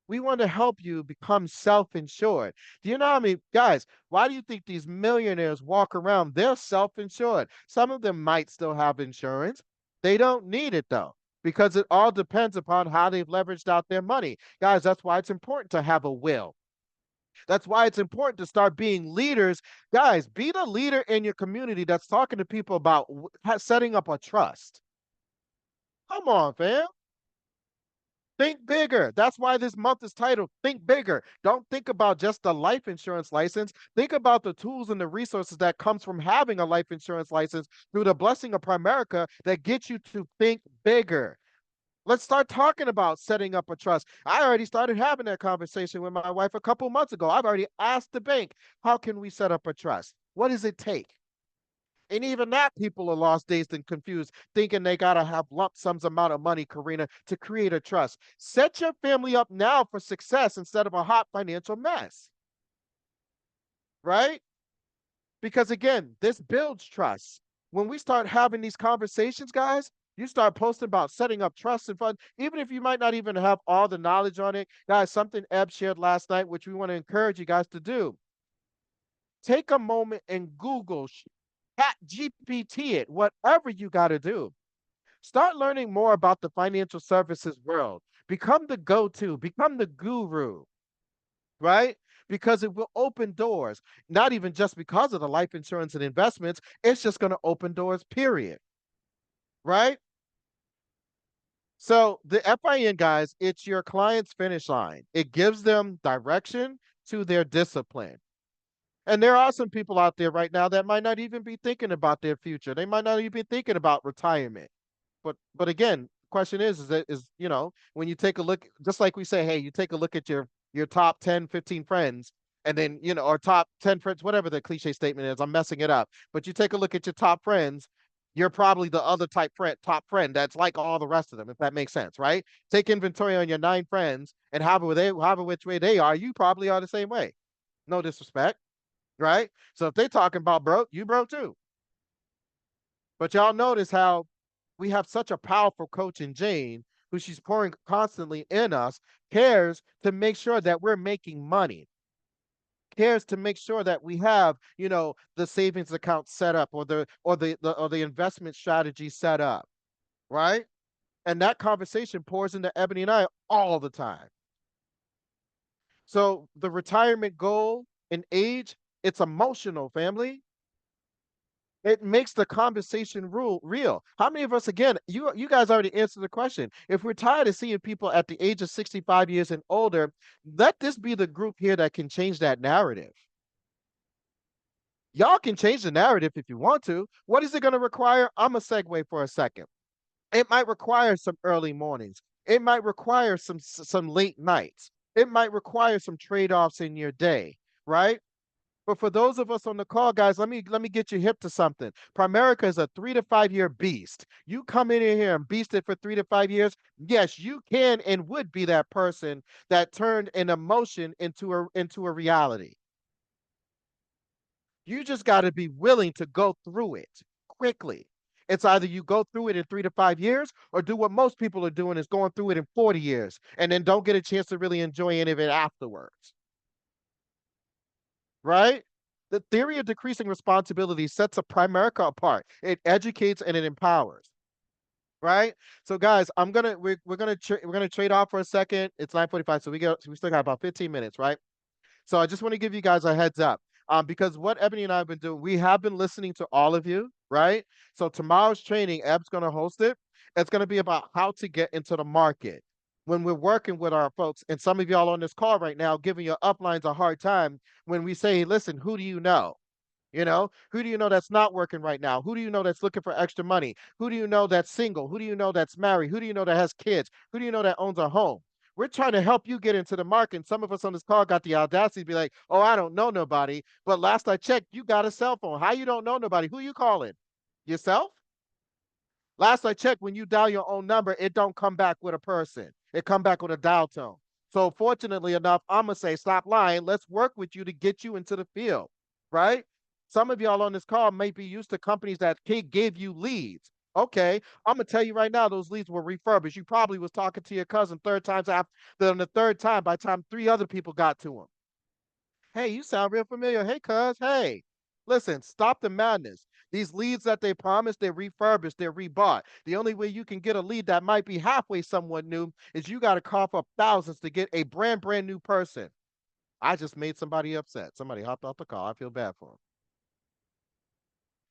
Speaker 1: We want to help you become self-insured. Do you know how many guys, why do you think these millionaires walk around? They're self-insured. Some of them might still have insurance. They don't need it though, because it all depends upon how they've leveraged out their money. Guys, that's why it's important to have a will. That's why it's important to start being leaders. Guys, be the leader in your community that's talking to people about setting up a trust. Come on, fam. Think bigger. That's why this month is titled Think Bigger. Don't think about just the life insurance license. Think about the tools and the resources that comes from having a life insurance license through the blessing of Primerica that get you to think bigger. Let's start talking about setting up a trust. I already started having that conversation with my wife a couple months ago. I've already asked the bank, how can we set up a trust? What does it take? And even that, people are lost, dazed, and confused, thinking they got to have lump sums amount of money, Karina, to create a trust. Set your family up now for success instead of a hot financial mess, right? Because again, this builds trust. When we start having these conversations, guys, you start posting about setting up trust and fund, even if you might not even have all the knowledge on it. Guys, something Eb shared last night, which we want to encourage you guys to do. Take a moment and Google, Chat GPT it, whatever you got to do. Start learning more about the financial services world. Become the go to, become the guru, right? Because it will open doors, not even just because of the life insurance and investments, it's just going to open doors, period, right? So the FIN, guys, it's your client's finish line. It gives them direction to their discipline. And there are some people out there right now that might not even be thinking about their future. They might not even be thinking about retirement. But again, question is when you take a look, just like we say, hey, you take a look at your top 10, 15 friends, and then or top 10 friends, whatever the cliche statement is, I'm messing it up. But you take a look at your top friends, you're probably the other top friend that's like all the rest of them, if that makes sense, right? Take inventory on your 9 friends and however which way they are, you probably are the same way. No disrespect, right? So if they talking about broke, you broke too. But y'all notice how we have such a powerful coach in Jane, who she's pouring constantly in us, cares to make sure that we're making money, cares to make sure that we have, the savings account set up or the investment strategy set up, right? And that conversation pours into Ebony and I all the time. So the retirement goal and age, it's emotional, family. It makes the conversation real. How many of us, again, you guys already answered the question. If we're tired of seeing people at the age of 65 years and older, let this be the group here that can change that narrative. Y'all can change the narrative if you want to. What is it going to require? I'm a segue for a second. It might require some early mornings. It might require some late nights. It might require some trade-offs in your day, right? But for those of us on the call, guys, let me get you hip to something. Primerica is a 3 to 5 year beast. You come in here and beast it for 3 to 5 years. Yes, you can and would be that person that turned an emotion into a reality. You just got to be willing to go through it quickly. It's either you go through it in 3 to 5 years or do what most people are doing is going through it in 40 years and then don't get a chance to really enjoy any of it afterwards. Right? The theory of decreasing responsibility sets a Primerica apart. It educates and it empowers. Right? So guys, we're gonna trade off for a second. It's 9:45, so we still got about 15 minutes, right? So I just want to give you guys a heads up. Because what Ebony and I have been doing, we have been listening to all of you, right? So tomorrow's training, Eb's going to host it. It's going to be about how to get into the market when we're working with our folks. And some of y'all on this call right now giving your uplines a hard time when we say, listen, who do you know? Who do you know that's not working right now? Who do you know that's looking for extra money? Who do you know that's single? Who do you know that's married? Who do you know that has kids? Who do you know that owns a home? We're trying to help you get into the market. And some of us on this call got the audacity to be like, oh, I don't know nobody. But last I checked, you got a cell phone. How you don't know nobody? Who you calling? Yourself? Last I checked, when you dial your own number, it don't come back with a person. It come back with a dial tone. So fortunately enough, I'm gonna say, stop lying. Let's work with you to get you into the field, right? Some of y'all on this call may be used to companies that give you leads. Okay, I'm gonna tell you right now, those leads were refurbished. You probably was talking to your cousin third times after the third time by the time three other people got to him. Hey, you sound real familiar. Hey, cuz, hey. Listen, stop the madness. These leads that they promised, they're refurbished, they're rebought. The only way you can get a lead that might be halfway somewhat new is you got to cough up thousands to get a brand new person. I just made somebody upset. Somebody hopped off the call. I feel bad for them.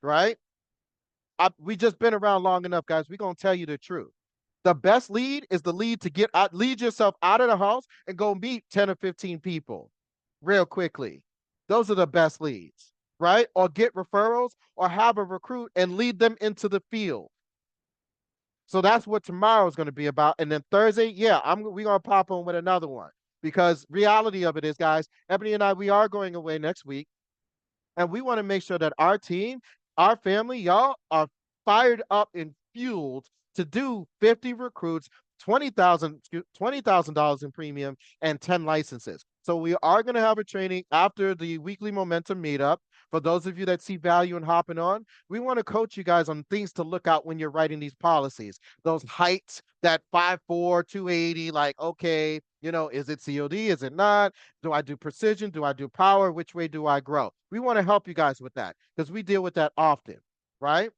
Speaker 1: Right? We just been around long enough, guys. We're going to tell you the truth. The best lead is the lead to get out, lead yourself out of the house and go meet 10 or 15 people real quickly. Those are the best leads, right? Or get referrals or have a recruit and lead them into the field. So that's what tomorrow is going to be about. And then Thursday, yeah, we're going to pop on with another one, because reality of it is, guys, Ebony and I, we are going away next week. And we want to make sure that our team, our family, y'all are fired up and fueled to do 50 recruits, $20,000 in premium, and 10 licenses. So we are going to have a training after the weekly momentum meetup. For those of you that see value in hopping on, we want to coach you guys on things to look out when you're writing these policies. Those heights, that 5'4", 280, like, okay, is it COD? Is it not? Do I do precision? Do I do power? Which way do I grow? We want to help you guys with that because we deal with that often, right?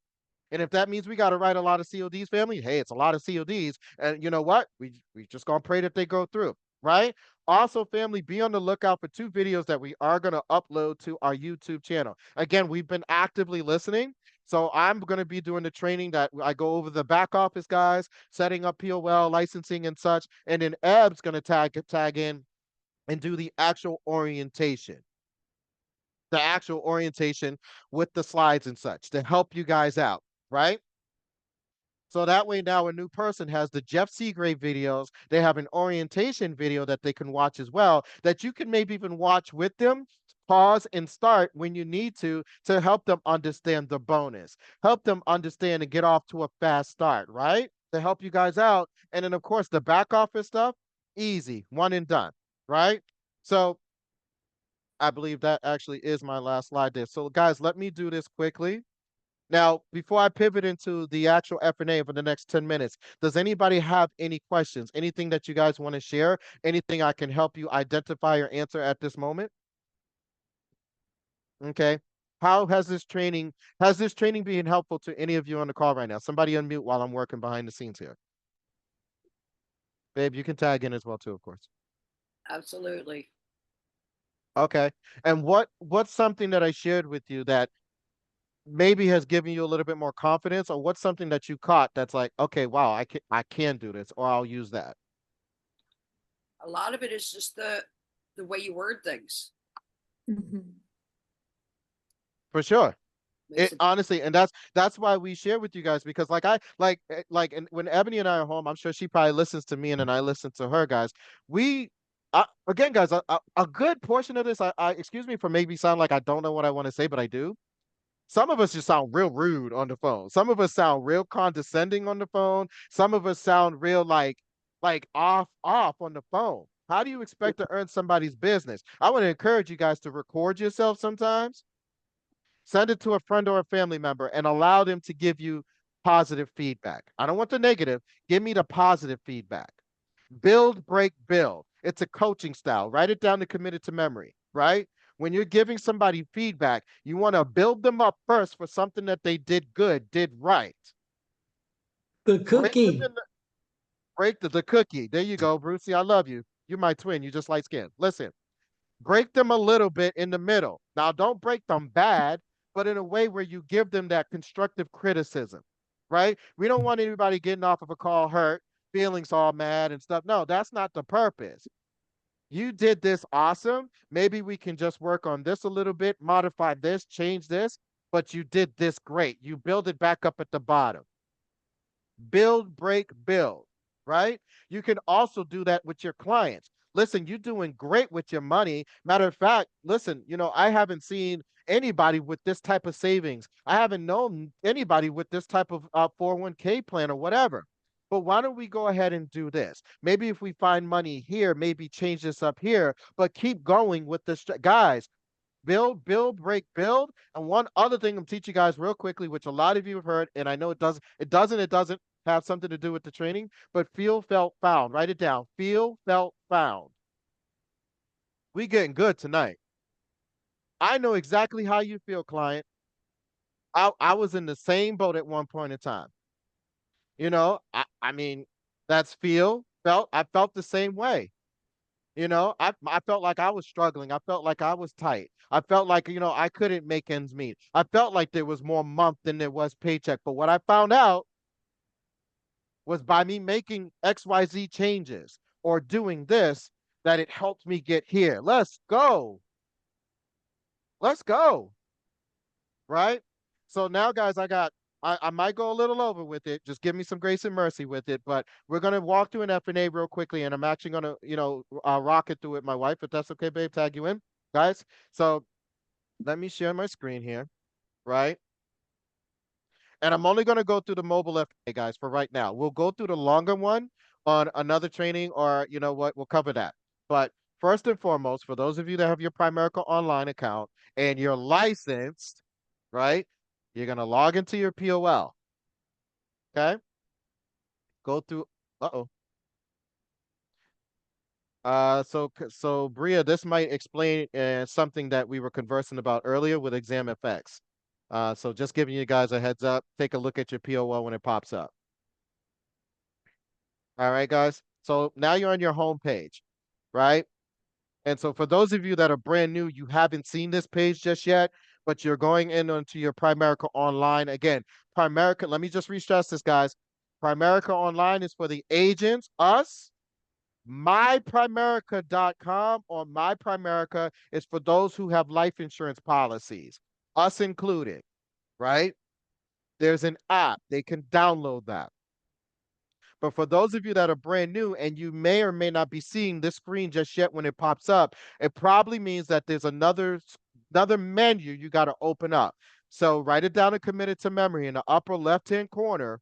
Speaker 1: And if that means we got to write a lot of CODs, family, hey, it's a lot of CODs. And you know what? We just gonna pray that they go through, right? Also, family, be on the lookout for two videos that we are gonna upload to our YouTube channel. Again, we've been actively listening. So I'm going to be doing the training that I go over the back office guys, setting up POL, licensing and such. And then Eb's going to tag in and do the actual orientation with the slides and such to help you guys out, right? So that way now a new person has the Jeff Seagrave videos. They have an orientation video that they can watch as well, that you can maybe even watch with them, pause and start when you need to help them understand the bonus, help them understand and get off to a fast start, right? To help you guys out. And then of course the back office stuff, easy, one and done, right? So I believe that actually is my last slide there. So guys, let me do this quickly. Now, before I pivot into the actual FNA for the next 10 minutes, does anybody have any questions? Anything that you guys want to share? Anything I can help you identify or answer at this moment? Okay. How has this training been helpful to any of you on the call right now? Somebody unmute while I'm working behind the scenes here. Babe, you can tag in as well too, of course.
Speaker 3: Absolutely.
Speaker 1: Okay. And what's something that I shared with you that maybe has given you a little bit more confidence, or what's something that you caught that's like, okay, wow, I can do this, or I'll use that?
Speaker 3: A lot of it is just the way you word things.
Speaker 1: For sure.
Speaker 3: Makes it
Speaker 1: Honestly, and that's why we share with you guys, because and when Ebony and I are home, I'm sure she probably listens to me and then I listen to her, guys. We again, guys, a good portion of this, I excuse me for maybe sound like I don't know what I want to say, but I do. Some of us just sound real rude on the phone. Some of us sound real condescending on the phone. Some of us sound real like off on the phone. How do you expect to earn somebody's business? I want to encourage you guys to record yourself sometimes, send it to a friend or a family member, and allow them to give you positive feedback. I don't want the negative. Give me the positive feedback. Build, break, build. It's a coaching style. Write it down to commit it to memory, right? When you're giving somebody feedback, you want to build them up first for something that they did good, did right.
Speaker 4: The
Speaker 1: Break them
Speaker 4: cookie.
Speaker 1: break the cookie. There you go, Brucey. I love you. You're my twin. You just light skin. Listen, break them a little bit in the middle. Now, don't break them bad, but in a way where you give them that constructive criticism, right? We don't want anybody getting off of a call hurt, feelings all mad and stuff. No, that's not the purpose. You did this awesome. Maybe we can just work on this a little bit, modify this, change this, but you did this great. You build it back up at the bottom. Build, break, build, right? You can also do that with your clients. Listen, you're doing great with your money. Matter of fact, listen, I haven't seen anybody with this type of savings. I haven't known anybody with this type of 401k plan or whatever. But why don't we go ahead and do this? Maybe if we find money here, maybe change this up here, but keep going with this. Guys, build, build, break, build. And one other thing I'm teaching you guys real quickly, which a lot of you have heard, and I know it doesn't have something to do with the training, but feel, felt, found. Write it down. Feel, felt, found. We getting good tonight. I know exactly how you feel, client. I was in the same boat at one point in time. I mean, that's feel, felt. I felt the same way. I felt like I was struggling. I felt like I was tight. I felt like, I couldn't make ends meet. I felt like there was more month than there was paycheck. But what I found out was by me making XYZ changes or doing this, that it helped me get here. Let's go. Let's go. Right? So now, guys, I might go a little over with it. Just give me some grace and mercy with it. But we're gonna walk through an FNA real quickly, and I'm actually gonna, rock it through with my wife, if that's okay, babe. Tag you in, guys. So let me share my screen here, right? And I'm only gonna go through the mobile FNA, guys, for right now. We'll go through the longer one on another training, or you know what, we'll cover that. But first and foremost, for those of you that have your Primerica online account and you're licensed, right? You're gonna log into your POL. Okay. Go through. Uh-oh. So Bria, this might explain something that we were conversing about earlier with Exam FX. So just giving you guys a heads up. Take a look at your POL when it pops up. All right, guys. So now you're on your home page, right? And so for those of you that are brand new, you haven't seen this page just yet, but you're going in onto your Primerica Online. Again, Primerica, let me just re-stress this, guys. Primerica Online is for the agents, us. MyPrimerica.com or MyPrimerica is for those who have life insurance policies, us included, right? There's an app. They can download that. But for those of you that are brand new and you may or may not be seeing this screen just yet when it pops up, it probably means that there's another menu you got to open up. So write it down and commit it to memory. In the upper left-hand corner,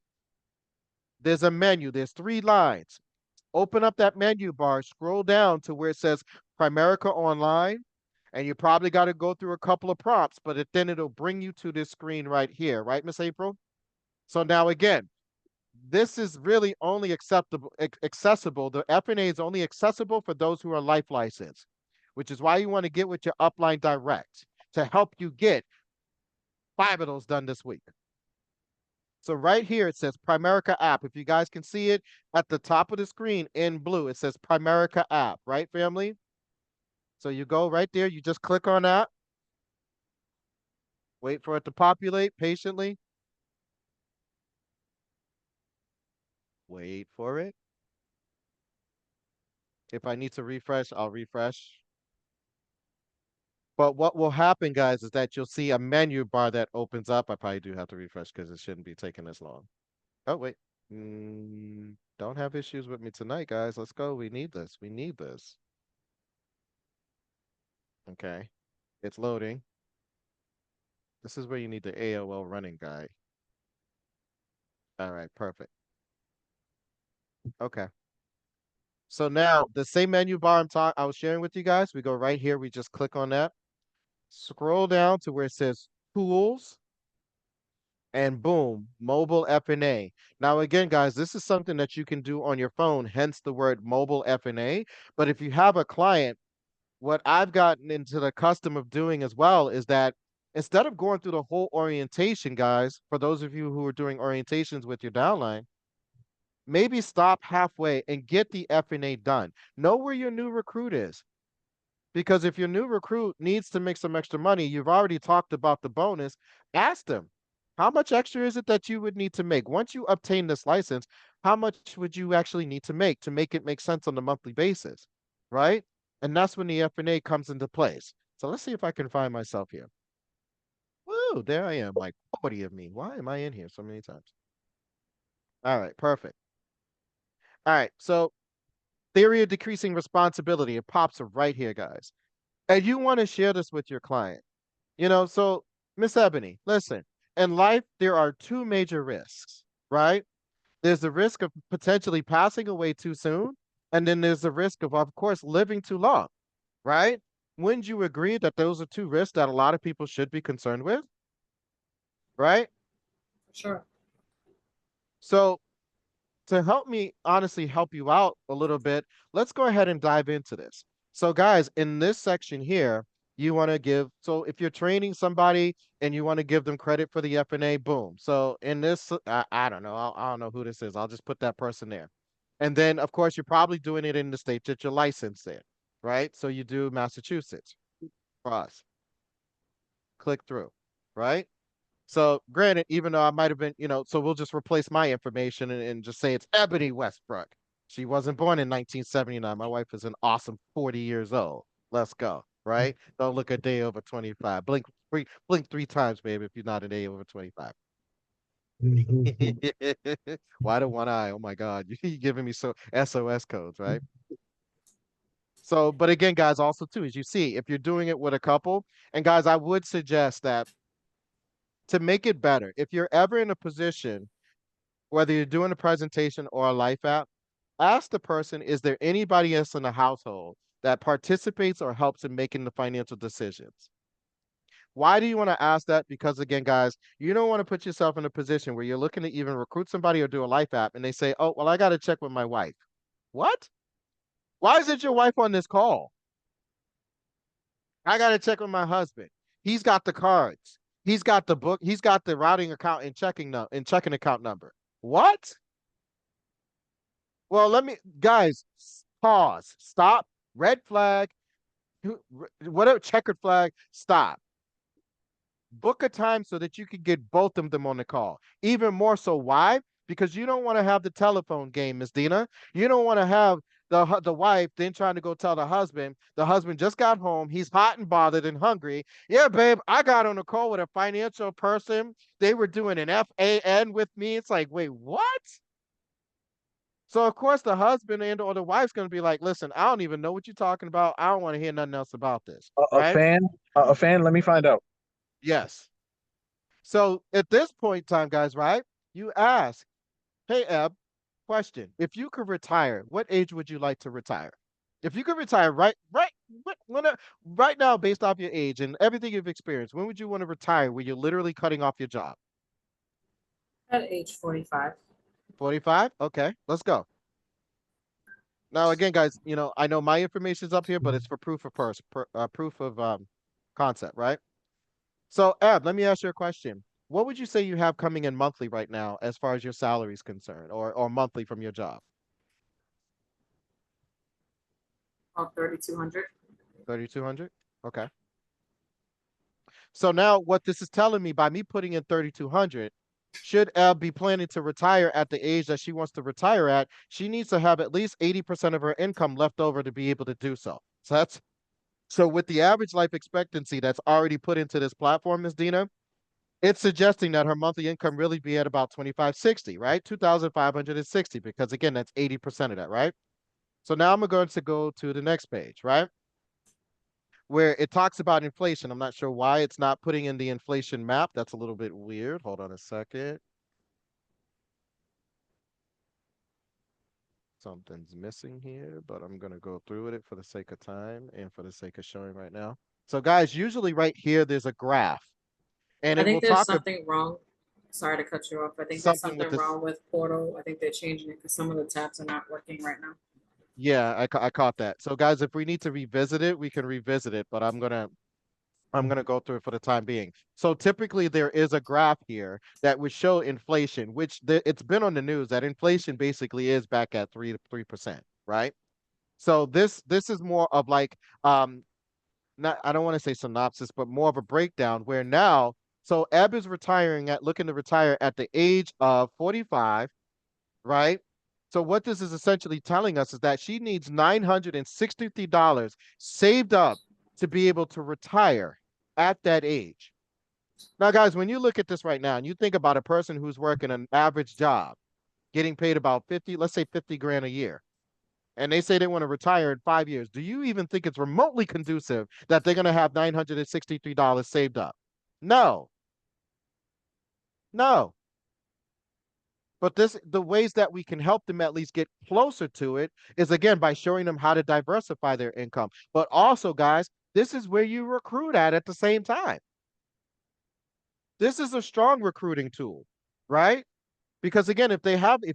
Speaker 1: there's a menu. There's 3 lines. Open up that menu bar, scroll down to where it says Primerica Online, and you probably got to go through a couple of prompts, but then it'll bring you to this screen right here, right, Miss April? So now again, this is really only accessible. The FNA is only accessible for those who are life licensed, which is why you want to get with your upline direct to help you get 5 of those done this week. So right here, it says Primerica app. If you guys can see it at the top of the screen in blue, it says Primerica app, right, family? So you go right there, you just click on that. Wait for it to populate patiently. Wait for it. If I need to refresh, I'll refresh. But what will happen, guys, is that you'll see a menu bar that opens up. I probably do have to refresh because it shouldn't be taking this long. Oh, wait. Don't have issues with me tonight, guys. Let's go. We need this. We need this. Okay. It's loading. This is where you need the AOL running guide. All right, perfect. Okay. So now the same menu bar I was sharing with you guys, we go right here. We just click on that. Scroll down to where it says Tools, and boom, Mobile FNA. Now again, guys, this is something that you can do on your phone, hence the word Mobile FNA. But if you have a client, what I've gotten into the custom of doing as well is that instead of going through the whole orientation, guys, for those of you who are doing orientations with your downline, maybe stop halfway and get the FNA done. Know where your new recruit is. Because if your new recruit needs to make some extra money, you've already talked about the bonus, ask them, how much extra is it that you would need to make? Once you obtain this license, how much would you actually need to make it make sense on a monthly basis, right? And that's when the FNA comes into place. So let's see if I can find myself here. Woo, there I am, like 40 of me. Why am I in here so many times? All right, perfect. All right, so theory of decreasing responsibility. It pops up right here, guys. And you want to share this with your client. So Miss Ebony, listen, in life, there are two major risks, right? There's the risk of potentially passing away too soon, and then there's the risk of course, living too long, right? Wouldn't you agree that those are two risks that a lot of people should be concerned with, right?
Speaker 3: Sure.
Speaker 1: So to help me honestly help you out a little bit, let's go ahead and dive into this. So, guys, in this section here, you want to so if you're training somebody and you want to give them credit for the FNA, boom. So in this, I don't know, I don't know who this is. I'll just put that person there. And then, of course, you're probably doing it in the state that you're licensed in, right? So you do Massachusetts for us. Click through, right? So granted, even though I might have been, so we'll just replace my information and just say it's Ebony Westbrook. She wasn't born in 1979. My wife is an awesome 40 years old. Let's go, right? Don't look a day over 25. Blink three times, baby, if you're not a day over 25. Why the one eye? Oh my God, you're giving me so SOS codes, right? So, but again, guys, also too, as you see, if you're doing it with a couple, and guys, I would suggest that to make it better, if you're ever in a position, whether you're doing a presentation or a life app, ask the person, is there anybody else in the household that participates or helps in making the financial decisions? Why do you want to ask that? Because again, guys, you don't want to put yourself in a position where you're looking to even recruit somebody or do a life app and they say, oh, well, I got to check with my wife. What? Why isn't your wife on this call? I got to check with my husband. He's got the cards. He's got the book. He's got the routing account and checking account number. What? Well, guys, pause, stop, red flag, whatever, checkered flag, stop. Book a time so that you can get both of them on the call. Even more so, why? Because you don't want to have the telephone game, Miss Dina. You don't want to have the wife then trying to go tell the husband just got home, he's hot and bothered and hungry. Yeah, babe, I got on a call with a financial person. They were doing an FAN with me. It's like, wait, what? So of course the husband and or the wife's gonna be like, listen, I don't even know what you're talking about. I don't want to hear nothing else about this.
Speaker 5: A
Speaker 1: Right?
Speaker 5: fan, a fan. Let me find out.
Speaker 1: Yes. So at this point in time, guys, right? You ask, hey Eb, question. If you could retire, what age would you like to retire? If you could retire right now, based off your age and everything you've experienced, when would you want to retire where you're literally cutting off your job?
Speaker 3: At age 45.
Speaker 1: 45? Okay, let's go. Now, again, guys, I know my information is up here, but it's for proof of proof of concept, right? So, Eb, let me ask you a question. What would you say you have coming in monthly right now, as far as your salary is concerned, or monthly from your job?
Speaker 3: About 3,200.
Speaker 1: 3,200. Okay. So now, what this is telling me by me putting in 3,200, should Eb be planning to retire at the age that she wants to retire at, she needs to have at least 80% of her income left over to be able to do so. So with the average life expectancy that's already put into this platform, Ms. Dina, it's suggesting that her monthly income really be at about 2,560, right? 2,560, because again, that's 80% of that, right? So now I'm going to go to the next page, right? Where it talks about inflation. I'm not sure why it's not putting in the inflation map. That's a little bit weird. Hold on a second. Something's missing here, but I'm going to go through with it for the sake of time and for the sake of showing right now. So guys, usually right here, there's a graph and
Speaker 6: I
Speaker 1: it will
Speaker 6: think there's
Speaker 1: talk about
Speaker 6: something wrong. Sorry to cut you off. I think there's
Speaker 1: something with
Speaker 6: something
Speaker 1: this.
Speaker 6: wrong with Portal. I think they're changing it because some of the tabs are not working right now.
Speaker 1: Yeah, I caught that. So guys, if we need to revisit it, we can revisit it, but I'm gonna go through it for the time being. So typically there is a graph here that would show inflation, which it's been on the news that inflation basically is back at 3%, right? So this is more of like not, I don't want to say synopsis, but more of a breakdown where now, so Eb is looking to retire at the age of 45, right? So what this is essentially telling us is that she needs $963 saved up to be able to retire at that age. Now, guys, when you look at this right now and you think about a person who's working an average job, getting paid about 50, let's say 50 grand a year, and they say they want to retire in 5 years, do you even think it's remotely conducive that they're going to have $963 saved up? No, no. But the ways that we can help them at least get closer to it is again by showing them how to diversify their income. But also, guys, this is where you recruit at the same time. This is a strong recruiting tool, right? Because again, if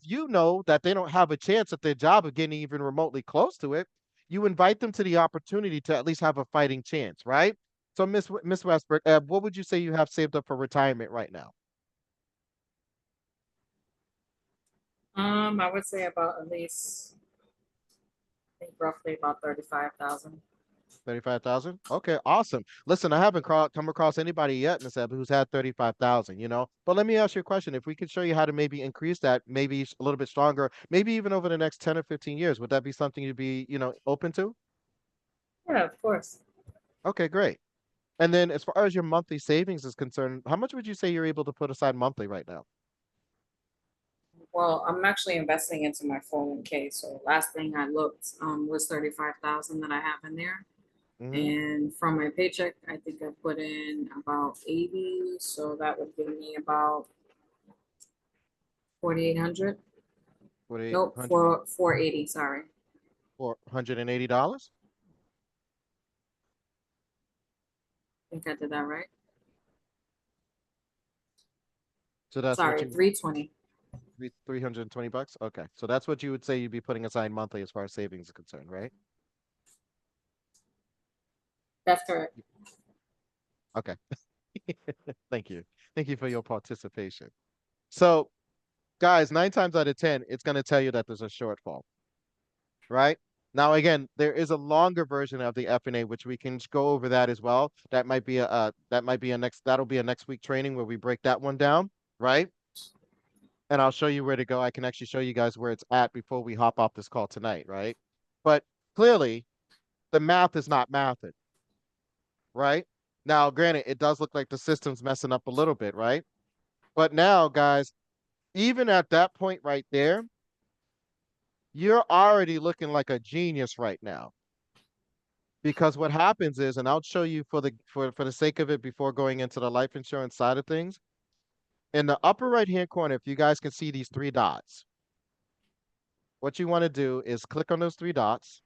Speaker 1: you know that they don't have a chance at their job of getting even remotely close to it, you invite them to the opportunity to at least have a fighting chance, right? So, Miss Westbrook, what would you say you have saved up for retirement right now?
Speaker 6: I would say about at least, I think roughly about 35,000.
Speaker 1: 35,000? Okay, awesome. Listen, I haven't come across anybody yet in this app who's had 35,000, you know. But let me ask you a question. If we could show you how to maybe increase that, maybe a little bit stronger, maybe even over the next 10 or 15 years, would that be something you'd be, open to?
Speaker 6: Yeah, of course.
Speaker 1: Okay, great. And then as far as your monthly savings is concerned, how much would you say you're able to put aside monthly right now?
Speaker 6: Well, I'm actually investing into my 401k. So last thing I looked was 35,000 that I have in there.
Speaker 1: Mm-hmm.
Speaker 6: And from my paycheck, I think I put in about 80. So that would give me about 4,800. Nope,
Speaker 1: 4,800,
Speaker 6: 480, sorry.
Speaker 1: $480?
Speaker 6: I think I did that right.
Speaker 1: So that's what
Speaker 6: Sorry,
Speaker 1: you
Speaker 6: 320.
Speaker 1: 320 bucks? Okay. So that's what you would say you'd be putting aside monthly as far as savings is concerned, right?
Speaker 6: That's correct.
Speaker 1: Okay. Thank you. Thank you for your participation. So, guys, 9 times out of 10, it's going to tell you that there's a shortfall, right? Now, again, there is a longer version of the FNA, which we can go over that as well. That'll be a next week training where we break that one down, right? And I'll show you where to go. I can actually show you guys where it's at before we hop off this call tonight, right? But clearly, the math is not mathing, right? Now, granted, it does look like the system's messing up a little bit, right? But now, guys, even at that point right there, you're already looking like a genius right now. Because what happens is, and I'll show you for the sake of it before going into the life insurance side of things, in the upper right hand corner, if you guys can see these 3 dots, what you want to do is click on those 3 dots,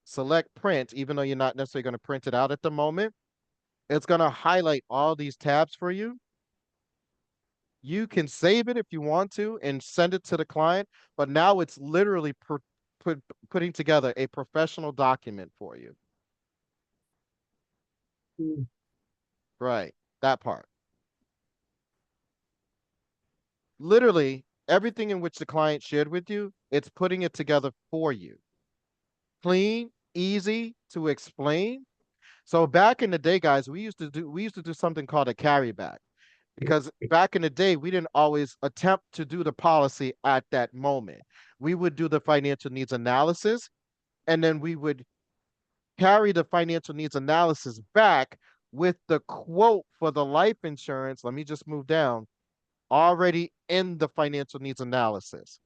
Speaker 1: select print, even though you're not necessarily going to print it out at the moment. It's going to highlight all these tabs for you. You can save it if you want to and send it to the client, but now it's literally putting together a professional document for you.
Speaker 4: Hmm.
Speaker 1: Right, that part. Literally, everything in which the client shared with you, it's putting it together for you. Clean, easy to explain. So back in the day, guys, we used to do something called a carryback. Because back in the day, we didn't always attempt to do the policy at that moment. We would do the financial needs analysis, and then we would carry the financial needs analysis back with the quote for the life insurance. Let me just move down, already in the financial needs analysis.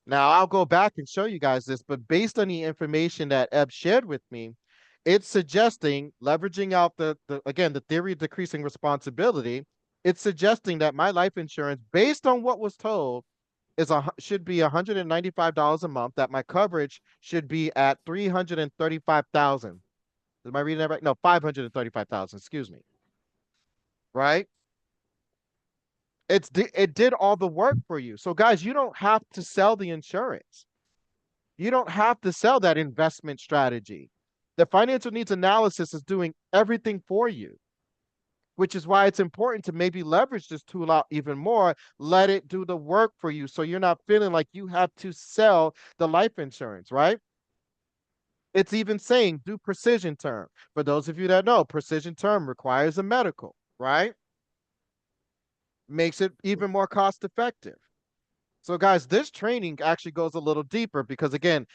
Speaker 1: Now I'll go back and show you guys this, but based on the information that Eb shared with me, it's suggesting leveraging out again, the theory of decreasing responsibility. It's suggesting that my life insurance, based on what was told, should be $195 a month, that my coverage should be at 335,000. Am I reading that right? No, 535,000, excuse me. Right? It did all the work for you. So guys, you don't have to sell the insurance. You don't have to sell that investment strategy. The financial needs analysis is doing everything for you, which is why it's important to maybe leverage this tool out even more. Let it do the work for you so you're not feeling like you have to sell the life insurance, right? It's even saying do precision term. For those of you that know, precision term requires a medical, right? Makes it even more cost effective. So guys, this training actually goes a little deeper because again,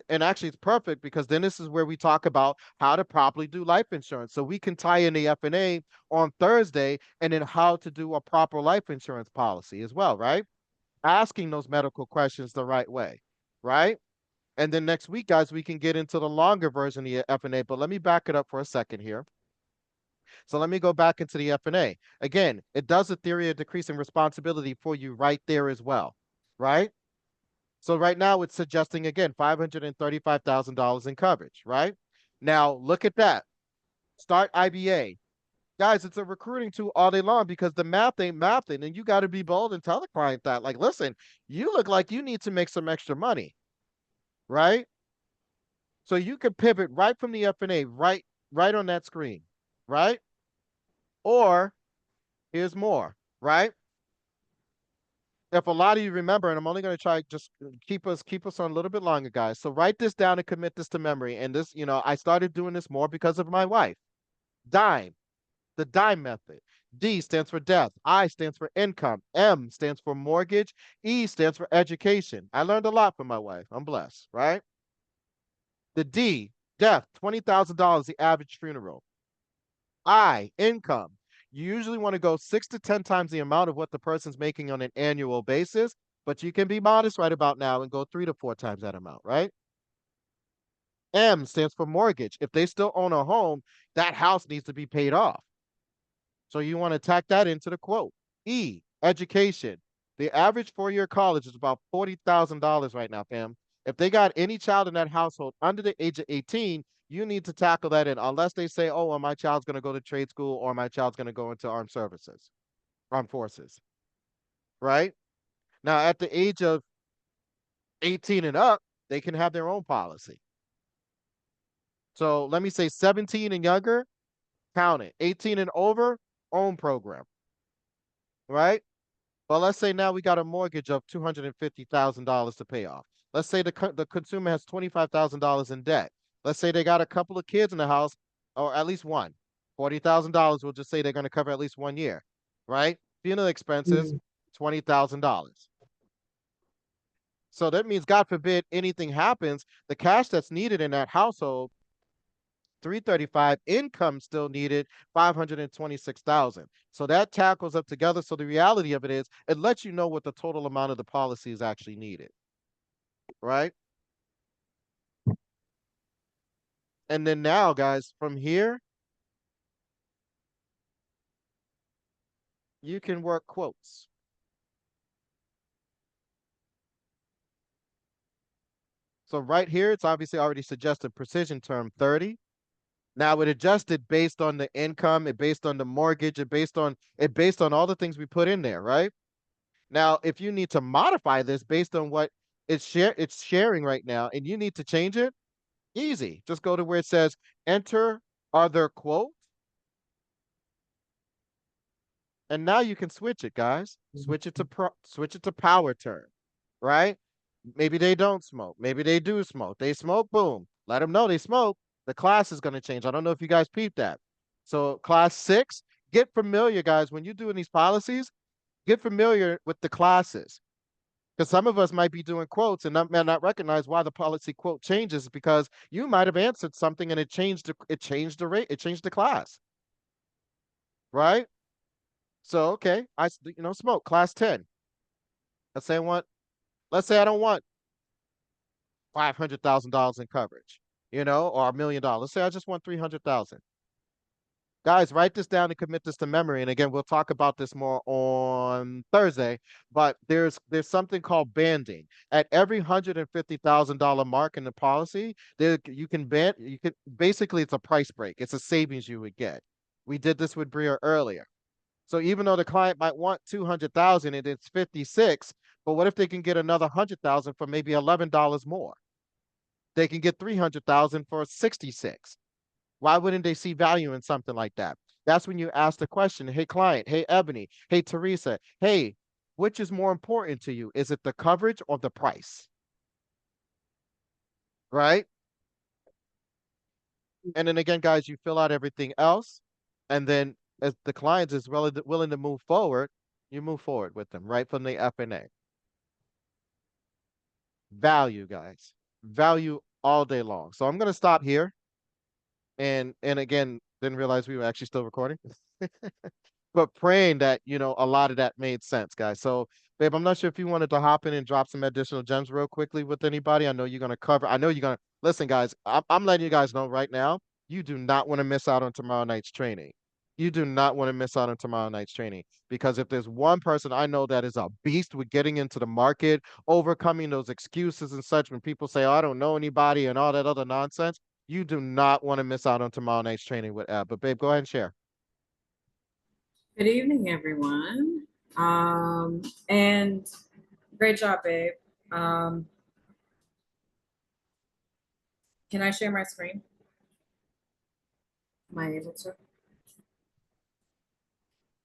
Speaker 1: and actually it's perfect because then this is where we talk about how to properly do life insurance. So we can tie in the FNA on Thursday and then how to do a proper life insurance policy as well, right? Asking those medical questions the right way, right? And then next week, guys, we can get into the longer version of the FNA, but let me back it up for a second here. So let me go back into the FNA. Again, it does a theory of decreasing responsibility for you right there as well, right? So right now it's suggesting again $535,000 in coverage, right? Now look at that. Start IBA. Guys, it's a recruiting tool all day long because the math ain't mathing, and you got to be bold and tell the client that, like, listen, you look like you need to make some extra money, right? So you can pivot right from the FNA, right on that screen, right? Or here's more, right? If a lot of you remember, and I'm only going to try just keep us on a little bit longer, guys. So write this down and commit this to memory. And this, I started doing this more because of my wife. DIME, the DIME method. D stands for death. I stands for income. M stands for mortgage. E stands for education. I learned a lot from my wife. I'm blessed, right? The D, death, $20,000, the average funeral. I, income. You usually want to go 6 to 10 times the amount of what the person's making on an annual basis, but you can be modest right about now and go 3 to 4 times that amount, right? M stands for mortgage. If they still own a home, that house needs to be paid off. So you want to tack that into the quote. E, education. The average 4-year college is about $40,000 right now, fam. If they got any child in that household under the age of 18, you need to tackle that in, unless they say, oh, well, my child's going to go to trade school or my child's going to go into armed forces, right? Now, at the age of 18 and up, they can have their own policy. So let me say 17 and younger, count it. 18 and over, own program, right? But let's say now we got a mortgage of $250,000 to pay off. Let's say the consumer has $25,000 in debt. Let's say they got a couple of kids in the house, or at least one. $40,000, we'll just say they're going to cover at least 1 year, right? Funeral expenses, $20,000. So that means, God forbid, anything happens, the cash that's needed in that household, 335, income still needed 526,000. So that tackles up together. So the reality of it is it lets you know what the total amount of the policy is actually needed, right? And then now, guys, from here, you can work quotes. So right here, it's obviously already suggested precision term 30. Now it adjusted based on the income, it based on the mortgage, it based on all the things we put in there, right? Now, if you need to modify this based on what it's sharing right now, and you need to change it, easy. Just go to where it says enter other quote. And now you can switch it, guys. Switch it to power term, right? Maybe they don't smoke. Maybe they do smoke. They smoke, boom. Let them know they smoke. The class is going to change. I don't know if you guys peeped that. So class 6, get familiar, guys. When you're doing these policies, get familiar with the classes. Because some of us might be doing quotes and may not recognize why the policy quote changes because you might have answered something and it changed the rate, it changed the class. Right? So okay, smoke, class 10. Let's say I don't want $500,000 in coverage, or $1 million. Let's say I just want 300,000. Guys, write this down and commit this to memory. And again, we'll talk about this more on Thursday, but there's something called banding. At every $150,000 mark in the policy, basically it's a price break. It's a savings you would get. We did this with Bria earlier. So even though the client might want 200,000 and it's 56, but what if they can get another 100,000 for maybe $11 more? They can get 300,000 for 66. Why wouldn't they see value in something like that? That's when you ask the question, hey, client, hey, Ebony, hey, Teresa, hey, which is more important to you? Is it the coverage or the price? Right? And then again, guys, you fill out everything else. And then as the client is willing to move forward, you move forward with them right from the FNA. Value, guys. Value all day long. So I'm gonna stop here. And again, didn't realize we were actually still recording. But praying that, a lot of that made sense, guys. So, babe, I'm not sure if you wanted to hop in and drop some additional gems real quickly with anybody. I know you're gonna cover. I know you're gonna listen, guys. I'm letting you guys know right now. You do not want to miss out on tomorrow night's training. You do not want to miss out on tomorrow night's training, because if there's one person I know that is a beast with getting into the market, overcoming those excuses and such, when people say, "Oh, I don't know anybody," and all that other nonsense, you do not want to miss out on tomorrow night's training with Eb. But babe, go ahead and share.
Speaker 6: Good evening, everyone. And great job, babe. Can I share my screen? Am I able to?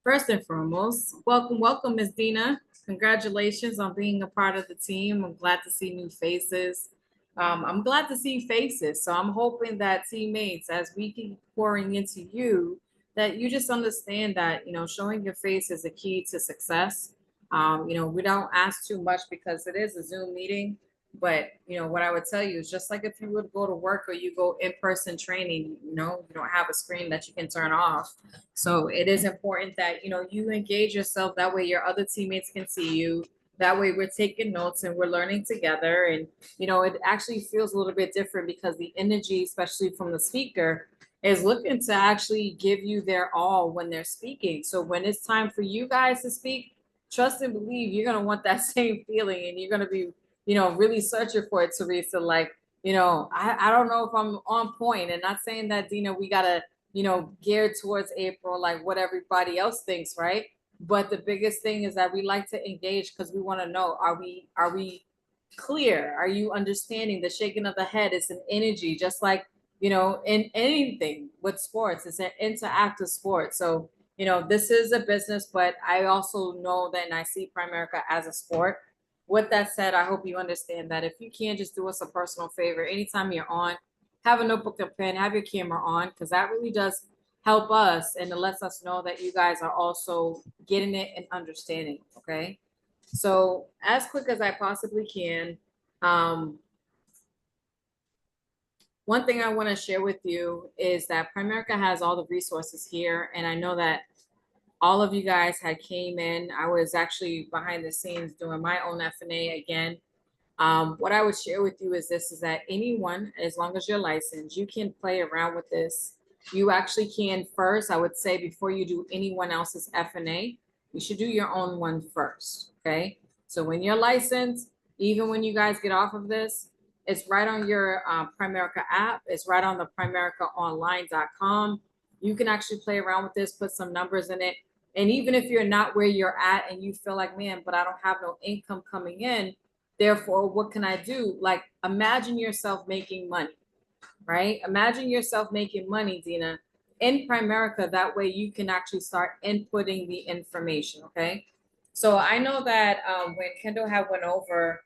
Speaker 6: First and foremost, welcome, Ms. Dina. Congratulations on being a part of the team. I'm glad to see new faces. I'm glad to see faces. So I'm hoping that teammates, as we keep pouring into you, that you just understand that, showing your face is a key to success. We don't ask too much because it is a Zoom meeting. But what I would tell you is, just like if you would go to work or you go in-person training, you don't have a screen that you can turn off. So it is important that you engage yourself. That way your other teammates can see you. That way we're taking notes and we're learning together. And it actually feels a little bit different because the energy, especially from the speaker, is looking to actually give you their all when they're speaking. So when it's time for you guys to speak, trust and believe you're going to want that same feeling, and you're going to be really searching for it, Teresa. Like, I don't know if I'm on point, and not saying that, Dina, we gotta, geared towards April, like what everybody else thinks, right? But the biggest thing is that we like to engage because we want to know, are we clear? Are you understanding? The shaking of the head is an energy, just like, in anything with sports, it's an interactive sport. So, this is a business, but I also know that, and I see Primerica as a sport. With that said, I hope you understand that if you can, just do us a personal favor. Anytime you're on, have a notebook and pen, have your camera on, because that really does help us, and it lets us know that you guys are also getting it and understanding. Okay. So as quick as I possibly can, one thing I want to share with you is that Primerica has all the resources here. And I know that all of you guys had came in. I was actually behind the scenes doing my own FNA again. What I would share with you is this, is that anyone, as long as you're licensed, you can play around with this. You actually can first, I would say, before you do anyone else's FNA, you should do your own one first, okay? So when you're licensed, even when you guys get off of this, it's right on your Primerica app. It's right on the PrimericaOnline.com. You can actually play around with this, put some numbers in it. And even if you're not where you're at and you feel like, man, but I don't have no income coming in, therefore, what can I do? Like, imagine yourself making money, right? Imagine yourself making money, Dina, in Primerica. That way you can actually start inputting the information, okay? So I know that when Kendall had went over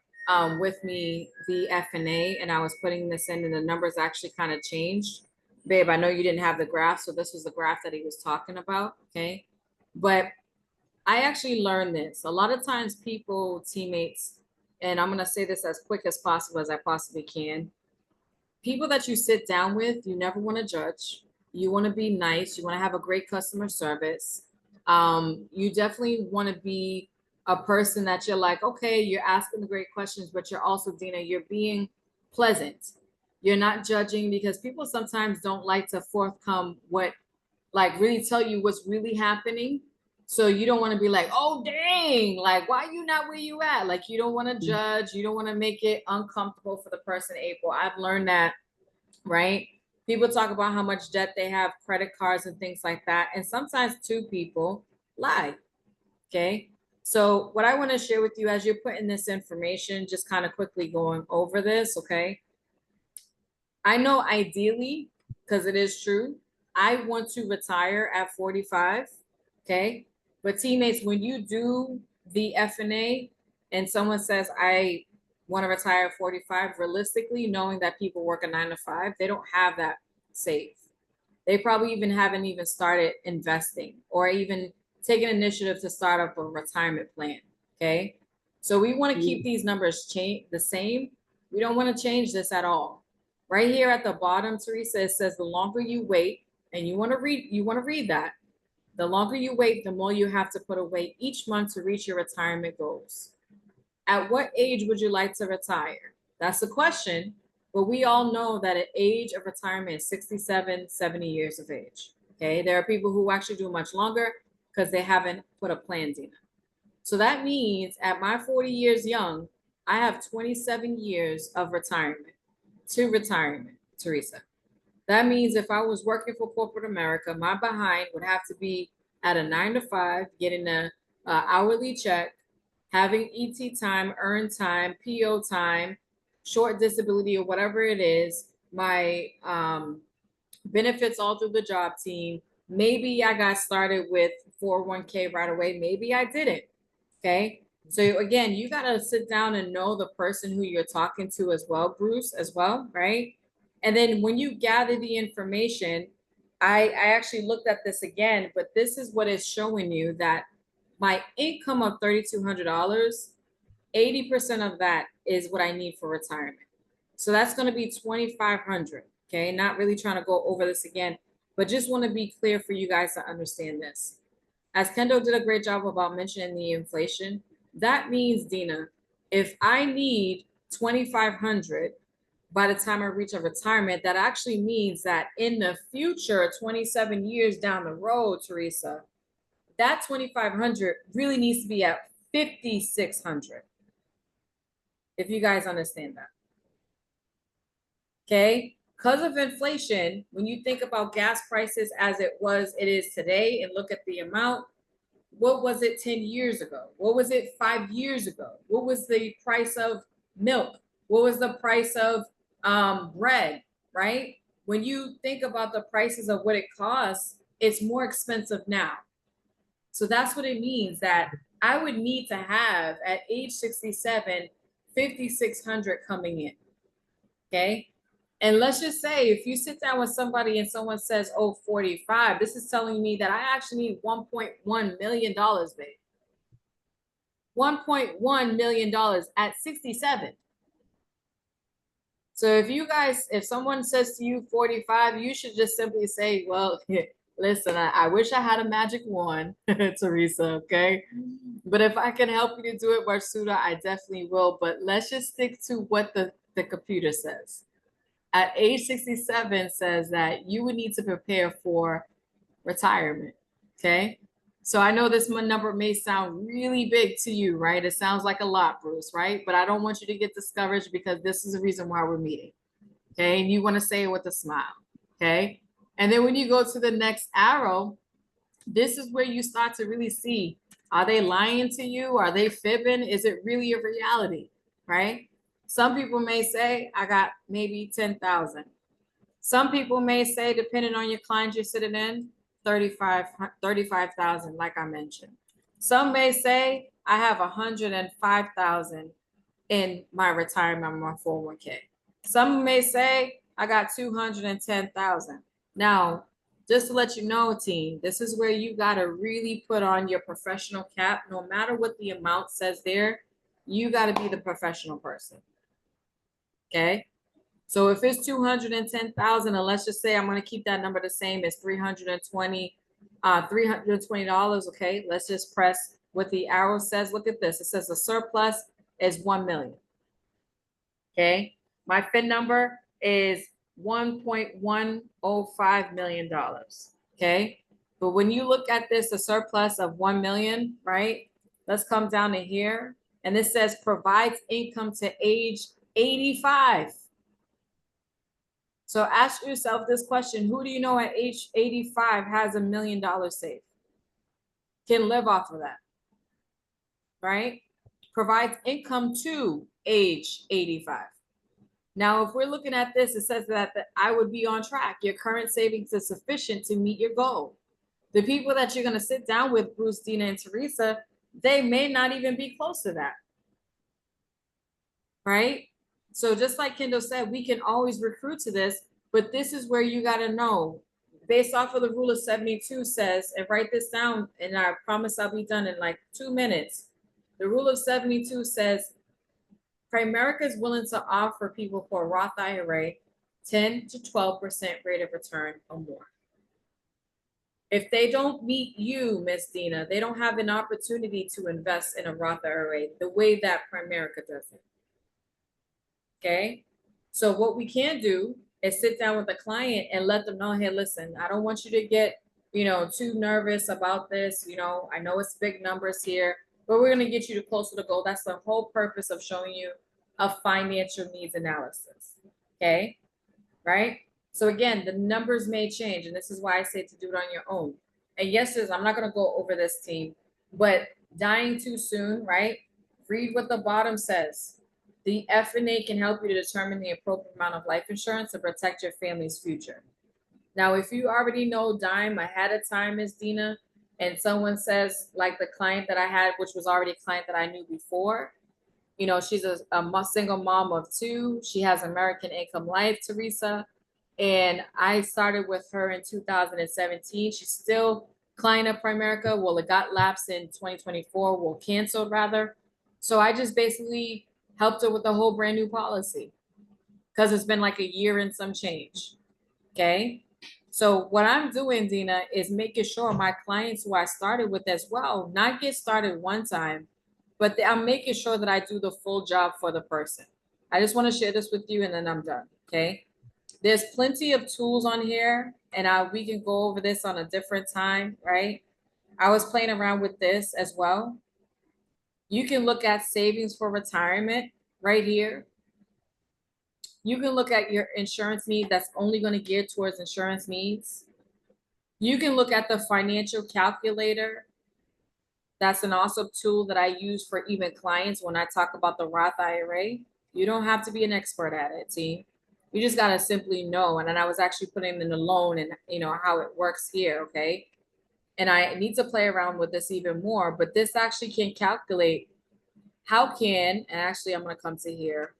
Speaker 6: with me the FNA, and I was putting this in, and the numbers actually kind of changed. Babe, I know you didn't have the graph, so this was the graph that he was talking about, okay? But I actually learned this. A lot of times people, teammates, and I'm going to say this as quick as possible as I possibly can. People that you sit down with, you never want to judge. You want to be nice. You want to have a great customer service. You definitely want to be a person that you're like, okay, you're asking the great questions, but you're also, Dina, you're being pleasant. You're not judging, because people sometimes don't like to forthcome what, like, really tell you what's really happening. So you don't want to be like, oh, dang, like, why are you not where you at? Like, you don't want to judge. You don't want to make it uncomfortable for the person, April. I've learned that, right? People talk about how much debt they have, credit cards and things like that. And sometimes two people lie, okay? So what I want to share with you as you're putting this information, just kind of quickly going over this, okay? I know ideally, because it is true, I want to retire at 45, okay? But teammates, when you do the FNA and someone says, I want to retire at 45, realistically, knowing that people work a 9 to 5, they don't have that safe. They probably even haven't even started investing or even taken initiative to start up a retirement plan, okay? So we want to keep these numbers the same. We don't want to change this at all. Right here at the bottom, Teresa, it says the longer you wait, and you want to read that. The longer you wait, the more you have to put away each month to reach your retirement goals. At what age would you like to retire? That's the question. But we all know that an age of retirement is 67, 70 years of age. Okay, there are people who actually do much longer because they haven't put a plan in. So that means at my 40 years young, I have 27 years of retirement, Teresa. That means if I was working for corporate America, my behind would have to be at a 9 to 5, getting a hourly check, having ET time, earned time, PO time, short disability or whatever it is, my benefits all through the job team. Maybe I got started with 401k right away. Maybe I didn't. Okay. So again, you got to sit down and know the person who you're talking to as well, Bruce, as well, right? And then when you gather the information, I actually looked at this again, but this is what it's showing you that my income of $3,200, 80% of that is what I need for retirement. So that's going to be 2,500. Okay. Not really trying to go over this again, but just want to be clear for you guys to understand this. As Kendo did a great job about mentioning the inflation, that means, Dina, if I need 2,500 by the time I reach a retirement, that actually means that in the future, 27 years down the road, Teresa, that 2,500 really needs to be at 5,600. If you guys understand that. Okay, because of inflation, when you think about gas prices as it is today, and look at the amount, what was it 10 years ago? What was it 5 years ago? What was the price of milk? What was the price of bread, right? When you think about the prices of what it costs, it's more expensive now. So that's what it means, that I would need to have at age 67, 5,600 coming in, okay? And let's just say if you sit down with somebody and someone says, oh, 45, this is telling me that I actually need $1.1 million, babe. $1.1 million at 67. So if someone says to you 45, you should just simply say, well, listen, I wish I had a magic wand, Teresa, okay? But if I can help you to do it, Marsuda, I definitely will. But let's just stick to what the computer says. At age 67 says that you would need to prepare for retirement, okay? So I know this number may sound really big to you, right? It sounds like a lot, Bruce, right? But I don't want you to get discouraged because this is the reason why we're meeting, okay? And you want to say it with a smile, okay? And then when you go to the next arrow, this is where you start to really see, are they lying to you? Are they fibbing? Is it really a reality, right? Some people may say, I got maybe 10,000. Some people may say, depending on your clients you're sitting in, 35,000, like I mentioned. Some may say, I have 105,000 in my retirement, my 401k. Some may say, I got 210,000. Now, just to let you know, team, this is where you got to really put on your professional cap. No matter what the amount says there, you got to be the professional person. Okay. So if it's 210,000, and let's just say I'm going to keep that number the same as $320. Okay. Let's just press what the arrow says. Look at this. It says the surplus is 1 million. Okay. My FIN number is $1.105 million. Okay. But when you look at this, a surplus of 1 million, right? Let's come down to here. And this says provides income to age 85. So ask yourself this question. Who do you know at age 85 has $1 million saved? Can live off of that, right? Provides income to age 85. Now, if we're looking at this, it says that I would be on track. Your current savings is sufficient to meet your goal. The people that you're going to sit down with, Bruce, Dina, and Teresa, they may not even be close to that, right? So just like Kendall said, we can always recruit to this, but this is where you got to know, based off of the rule of 72 says, and write this down, and I promise I'll be done in like 2 minutes. The rule of 72 says Primerica is willing to offer people for a Roth IRA 10 to 12% rate of return or more. If they don't meet you, Miss Dina, they don't have an opportunity to invest in a Roth IRA the way that Primerica does it. Okay? So what we can do is sit down with the client and let them know, hey, listen, I don't want you to get, too nervous about this. I know it's big numbers here, but we're going to get you to closer to goal. That's the whole purpose of showing you a financial needs analysis. Okay? Right? So again, the numbers may change, and this is why I say to do it on your own. And yes, I'm not going to go over this, team, but dying too soon, right? Read what the bottom says. The FNA can help you to determine the appropriate amount of life insurance to protect your family's future. Now, if you already know dying ahead of time, Ms. Dina, and someone says, like the client that I had, which was already a client that I knew before, she's a single mom of 2. She has American Income Life, Teresa. And I started with her in 2017. She's still client of Primerica. Well, it got lapsed in 2024. Well, canceled rather. So I just basically helped her with a whole brand new policy because it's been like a year and some change. Okay. So what I'm doing, Dina, is making sure my clients who I started with as well, not get started one time, but I'm making sure that I do the full job for the person. I just want to share this with you and then I'm done. Okay. There's plenty of tools on here and we can go over this on a different time, right? I was playing around with this as well. You can look at savings for retirement right here. You can look at your insurance need that's only going to gear towards insurance needs. You can look at the financial calculator. That's an awesome tool that I use for even clients when I talk about the Roth IRA. You don't have to be an expert at it, team. You just got to simply know. And then I was actually putting in the loan and how it works here, okay? And I need to play around with this even more, but this actually can calculate and actually I'm going to come to here.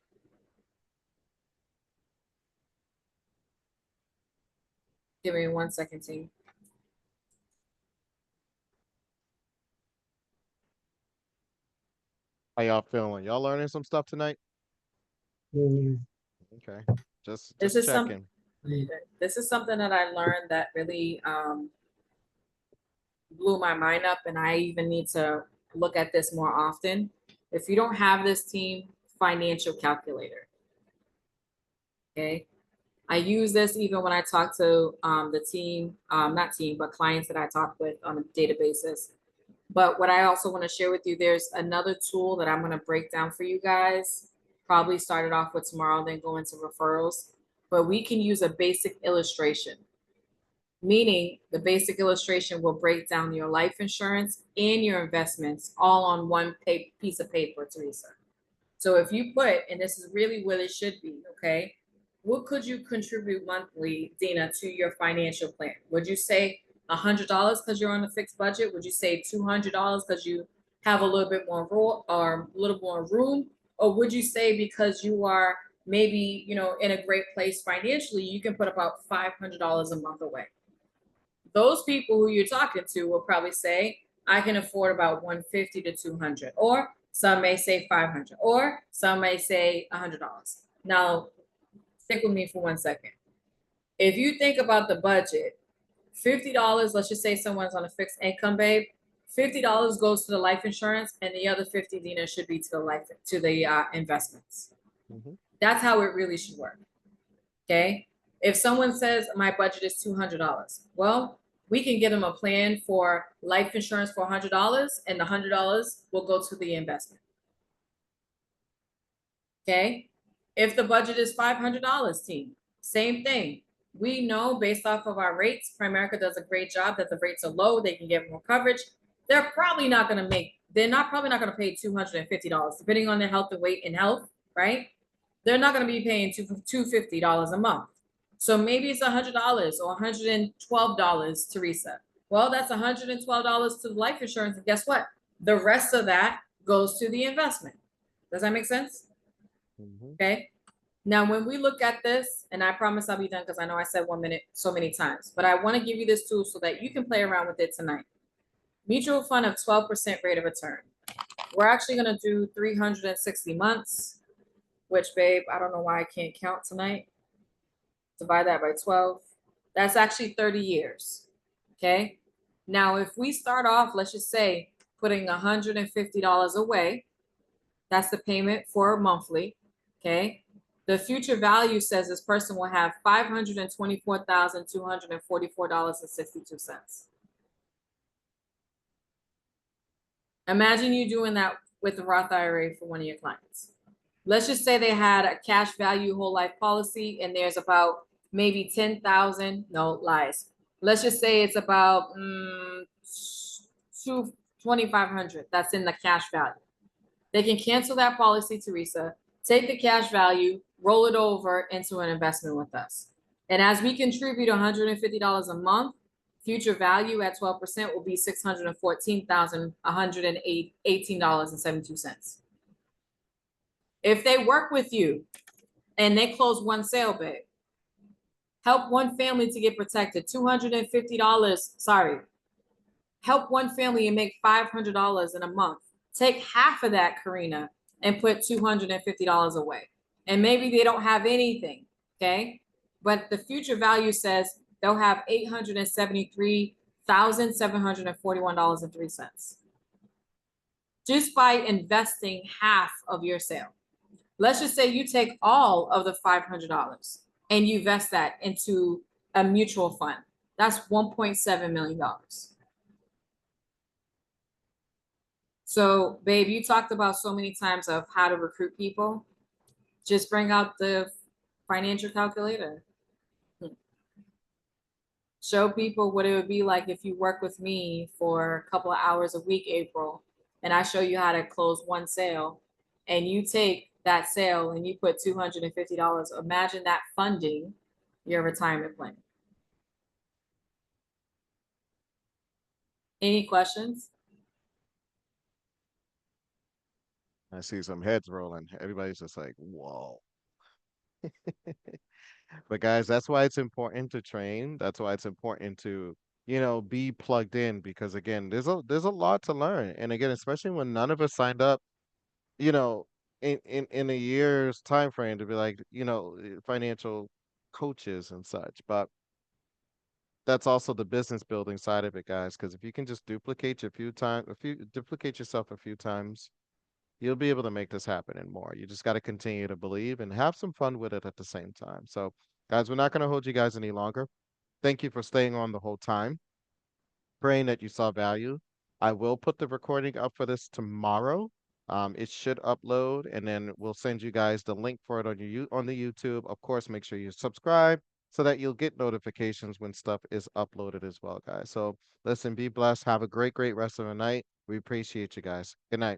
Speaker 6: Give me 1 second, team.
Speaker 1: How y'all feeling? Y'all learning some stuff tonight?
Speaker 4: Mm,
Speaker 1: Okay. Just
Speaker 6: This is
Speaker 1: checking.
Speaker 6: This is something that I learned that really blew my mind up, and I even need to look at this more often. If you don't have this, team, financial calculator. Okay. I use this even when I talk to the team, not team, but clients that I talk with on a daily basis. But what I also want to share with you, there's another tool that I'm going to break down for you guys. Probably start it off with tomorrow, then go into referrals. But we can use a basic illustration, meaning the basic illustration will break down your life insurance and your investments all on one piece of paper, Teresa. So if you put, and this is really what it should be, okay? What could you contribute monthly, Dina, to your financial plan? Would you say $100 because you're on a fixed budget? Would you say $200 because you have a little bit more room? Or would you say because you are maybe, in a great place financially, you can put about $500 a month away? Those people who you're talking to will probably say, I can afford about 150 to 200, or some may say 500, or some may say $100. Now, stick with me for 1 second. If you think about the budget, $50, let's just say someone's on a fixed income, babe, $50 goes to the life insurance and the other 50, Dina, should be to the investments.
Speaker 1: Mhm.
Speaker 6: That's how it really should work. Okay. If someone says my budget is $200, well, we can give them a plan for life insurance for $100 and the $100 will go to the investment. Okay. If the budget is $500, team, same thing. We know based off of our rates, Primerica does a great job that the rates are low. They can get more coverage. They're probably not going to pay $250, depending on their health and weight and health, right? They're not going to be paying $250 a month. So maybe it's $100 or $112, Teresa. Well, that's $112 to the life insurance. And guess what? The rest of that goes to the investment. Does that make sense?
Speaker 1: Mhm.
Speaker 6: Okay. Now, when we look at this, and I promise I'll be done because I know I said 1 minute so many times, but I want to give you this tool so that you can play around with it tonight. Mutual fund of 12% rate of return. we're actually gonna do 360 months, which, babe, I don't know why I can't count tonight. Divide that by 12. That's actually 30 years. Okay. Now, if we start off, let's just say, putting $150 away, that's the payment for monthly. Okay. The future value says this person will have $524,244.62. Imagine you doing that with the Roth IRA for one of your clients. Let's just say they had a cash value whole life policy and there's about maybe 10,000, no lies. Let's just say it's about 2,500 that's in the cash value. They can cancel that policy, Teresa, take the cash value, roll it over into an investment with us. And as we contribute $150 a month, future value at 12% will be $614,118.72. If they work with you and they close one sale, babe, help one family to get protected, $250, sorry. Help one family and make $500 in a month. Take half of that, Karina, and put $250 away. And maybe they don't have anything, okay? But the future value says they'll have $873,741.03 just by investing half of your sale. Let's just say you take all of the $500 and you invest that into a mutual fund. That's $1.7 million. So, babe, you talked about so many times of how to recruit people. Just bring out the financial calculator. Show people what it would be like if you work with me for a couple of hours a week, April, and I show you how to close one sale, and you take that sale and you put $250. Imagine that funding your retirement plan. Any questions?
Speaker 1: I see some heads rolling. Everybody's just like, whoa. But guys, that's why it's important to train. That's why it's important to, be plugged in because again, there's a lot to learn. And again, especially when none of us signed up, you know, in a year's time frame to be like, financial coaches and such. But that's also the business building side of it, guys, because if you can just duplicate yourself a few times, you'll be able to make this happen and more. You just got to continue to believe and have some fun with it at the same time. So, guys, we're not going to hold you guys any longer. Thank you for staying on the whole time. Praying that you saw value. I will put the recording up for this tomorrow. It should upload, and then we'll send you guys the link for it on the YouTube. Of course, make sure you subscribe so that you'll get notifications when stuff is uploaded as well, guys. So listen, be blessed. Have a great, great rest of the night. We appreciate you guys. Good night.